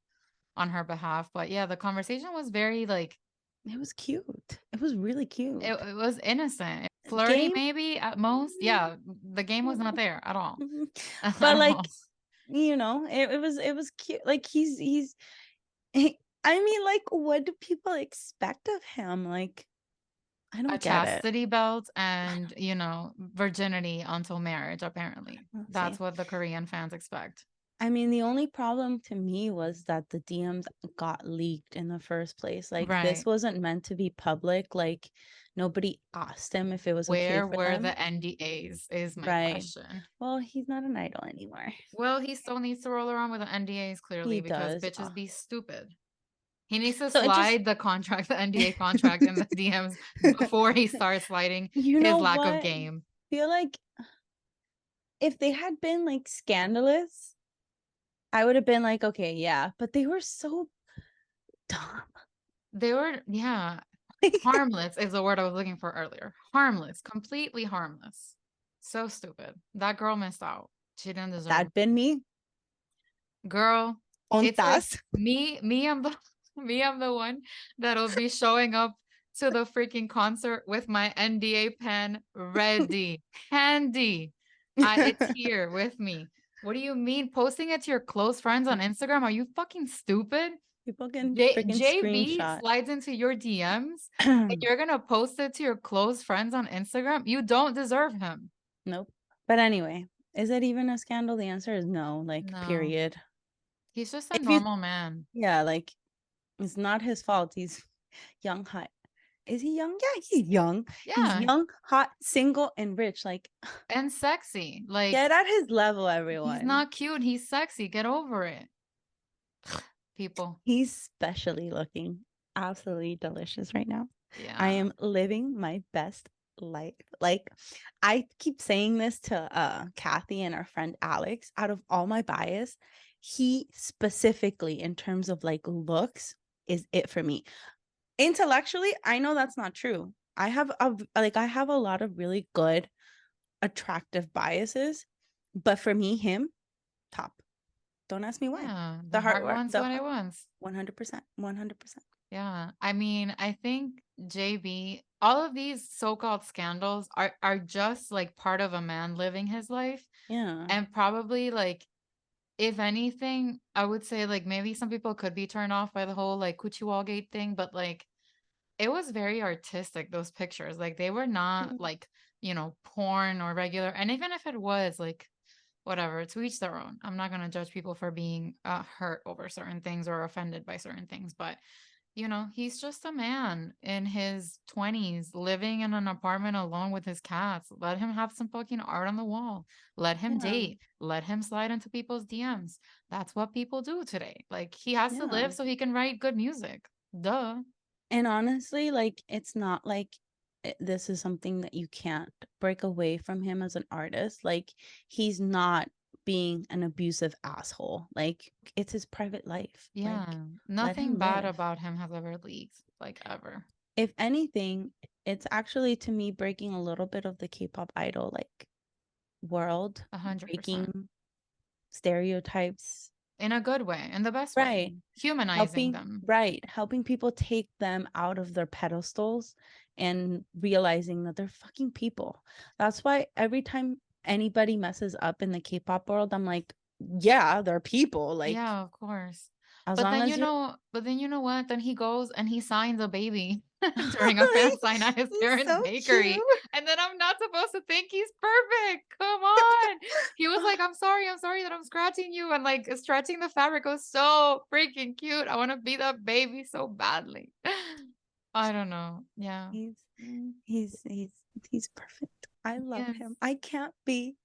on her behalf. But yeah, the conversation was very like, it was cute. It was really cute. It was innocent. Flirty maybe at most. Yeah. The game was not there at all. But like, you know, it was cute. Like I mean, like, what do people expect of him? Like, I don't get chastity belt and, you know, virginity until marriage, apparently. That's what the Korean fans expect. I mean, the only problem to me was that the DMs got leaked in the first place. Like, this wasn't meant to be public. Like, nobody asked him if it was okay for them. Where were the NDAs is my question. Well, he's not an idol anymore. Well, he still needs to roll around with the NDAs, clearly, because bitches be stupid. He needs to slide the contract, the NDA contract in the DMs before he starts sliding his lack of game. I feel like if they had been like scandalous, I would have been like, okay, yeah. But they were so dumb. They were, harmless is the word I was looking for earlier. Harmless, completely harmless. So stupid. That girl missed out. She didn't deserve it. That'd been me. Girl, it's like me, I'm the one that'll be showing up to the freaking concert with my NDA pen ready, handy. It's here with me. What do you mean posting it to your close friends on Instagram? Are you fucking stupid? People can JB slides into your DMs and you're gonna post it to your close friends on Instagram? You don't deserve him. Nope. But anyway, is it even a scandal? The answer is no. Like, period. He's just a normal man. Yeah, like, it's not his fault. He's young, hot. Is he young? Yeah, he's young. Yeah. He's young, hot, single, and rich. Like, and sexy. Like, get at his level, everyone. He's not cute. He's sexy. Get over it. People. He's specially looking. absolutely delicious right now. Yeah. I am living my best life. Like, I keep saying this to Kathy and our friend Alex. Out of all my bias, he specifically, in terms of like looks, is it for me. Intellectually, I know that's not true. I have a lot of really good, attractive biases, but for me, him, top. Don't ask me why. Yeah. The The heart heart work, wants the what it heart, wants. 100%, 100%. Yeah. I mean, I think JB, all of these so-called scandals are just like part of a man living his life. Yeah. And probably like, if anything, I would say like maybe some people could be turned off by the whole like Coochie Wall Gate thing, but like it was very artistic, those pictures. Like they were not Mm, like, porn or regular. And even if it was like whatever, to each their own. I'm not going to judge people for being hurt over certain things or offended by certain things, but he's just a man in his 20s living in an apartment alone with his cats. Let him have some fucking art on the wall. Let him yeah. date. Let him slide into people's DMs. That's what people do today. Like he has to Yeah. live so he can write good music. Duh. And honestly, like, it's not like this is something that you can't break away from him as an artist. Like, he's not being an abusive asshole. Like, it's his private life. Yeah. Like, let Nothing him bad live. about him has ever leaked, like ever. If anything, it's actually, to me, breaking a little bit of the K-pop idol like world, 100%. breaking stereotypes. In a good way, in the best way. Right. Humanizing them. Helping people take them out of their pedestals and realizing that they're fucking people. That's why every time anybody messes up in the K-pop world, I'm like, yeah, they're people. Like, Yeah, of course. as But long then as you're you know what? Then he goes and he signs a baby during a fan sign at his he's parents' so cute. bakery. And then I'm not supposed to think he's perfect. Come on. He was like, I'm sorry that I'm scratching you. And like stretching the fabric was so freaking cute. I want to be that baby so badly. I don't know. Yeah. He's Mm, he's perfect. I love yes. him. I can't be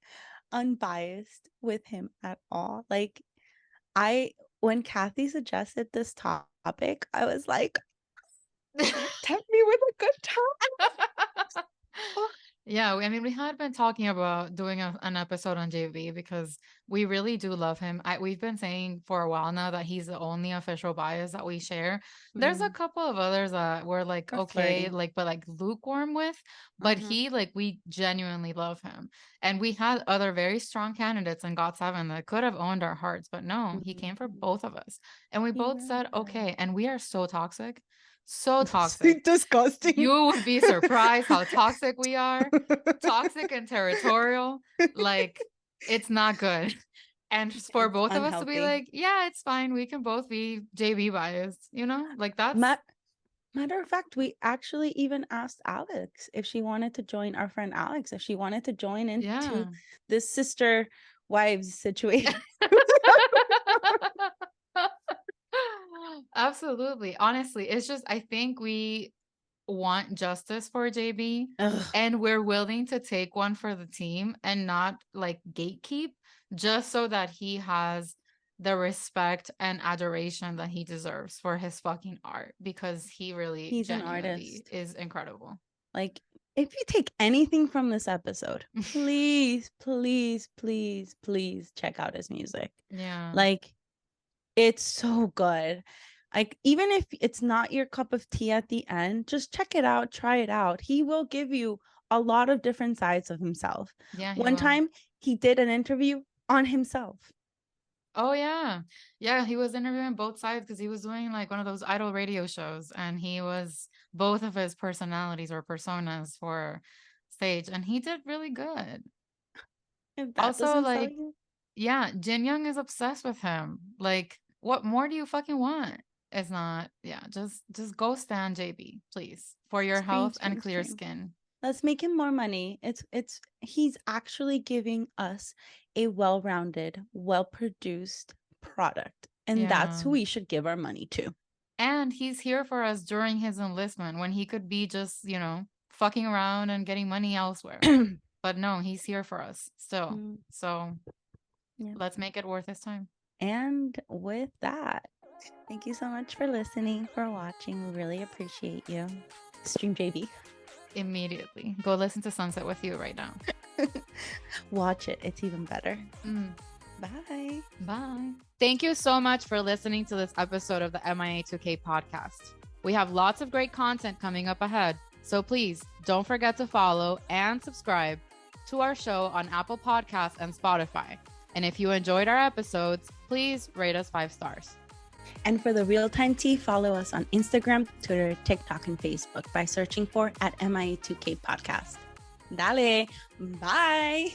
unbiased with him at all. Like, I when Kathy suggested this topic, I was like, tempt me with a good time. Oh, Yeah, I mean, we had been talking about doing an episode on JV because we really do love him. We've been saying for a while now that he's the only official bias that we share. There's a couple of others that we're like, we're okay, flirty. like, but like lukewarm with, but Mhm. he, like, we genuinely love him. And we had other very strong candidates in GOT7 that could have owned our hearts, but no, he came for Mhm. both of us. And we He both really said, does. okay. And we are so toxic, so toxic. Disgusting. You would be surprised how toxic we are. Toxic and territorial. Like, it's not good. And just for It's both of us to be unhealthy. like, yeah, it's fine. We can both be JB biased, Like that's Matter of fact, we actually even asked Alex if she wanted to join, our friend Alex, if she wanted to join into yeah. this sister wives situation. Absolutely. Honestly, it's just I think we want justice for JB Ugh. and we're willing to take one for the team and not like gatekeep just so that he has the respect and adoration that he deserves for his fucking art because he really He's an genuinely artist. is incredible. Like, if you take anything from this episode, please, please, please, please check out his music. Yeah. Like, it's so good. Like, even if it's not your cup of tea at the end, just check it out, try it out. He will give you a lot of different sides of himself. Yeah, he One will. time he did an interview on himself. Oh yeah. Yeah, he was interviewing both sides because he was doing like one of those idol radio shows and he was both of his personalities or personas for stage and he did really good. If that Also, doesn't sell like, you, yeah, Jin Young is obsessed with him. Like, what more do you fucking want? It's not, yeah, just go stand JB, please, for your stream, health and stream, clear stream. skin. Let's make him more money. He's actually giving us a well-rounded, well-produced product. And that's Yeah. who we should give our money to. And he's here for us during his enlistment when he could be just, fucking around and getting money elsewhere. But no, he's here for us still. Mm, So yeah. let's make it worth his time. And with that, Thank you so much for listening, for watching. We really appreciate you. Stream JB. Immediately. Go listen to Sunset with You right now. Watch it. It's even better. Mm. Bye. Bye. Thank you so much for listening to this episode of the MIA2K podcast. We have lots of great content coming up ahead, so please don't forget to follow and subscribe to our show on Apple Podcasts and Spotify. And if you enjoyed our episodes, please rate us 5 stars. And for the real-time tea, follow us on Instagram, Twitter, TikTok, and Facebook by searching for @MIA2K Podcast. Dale. Bye.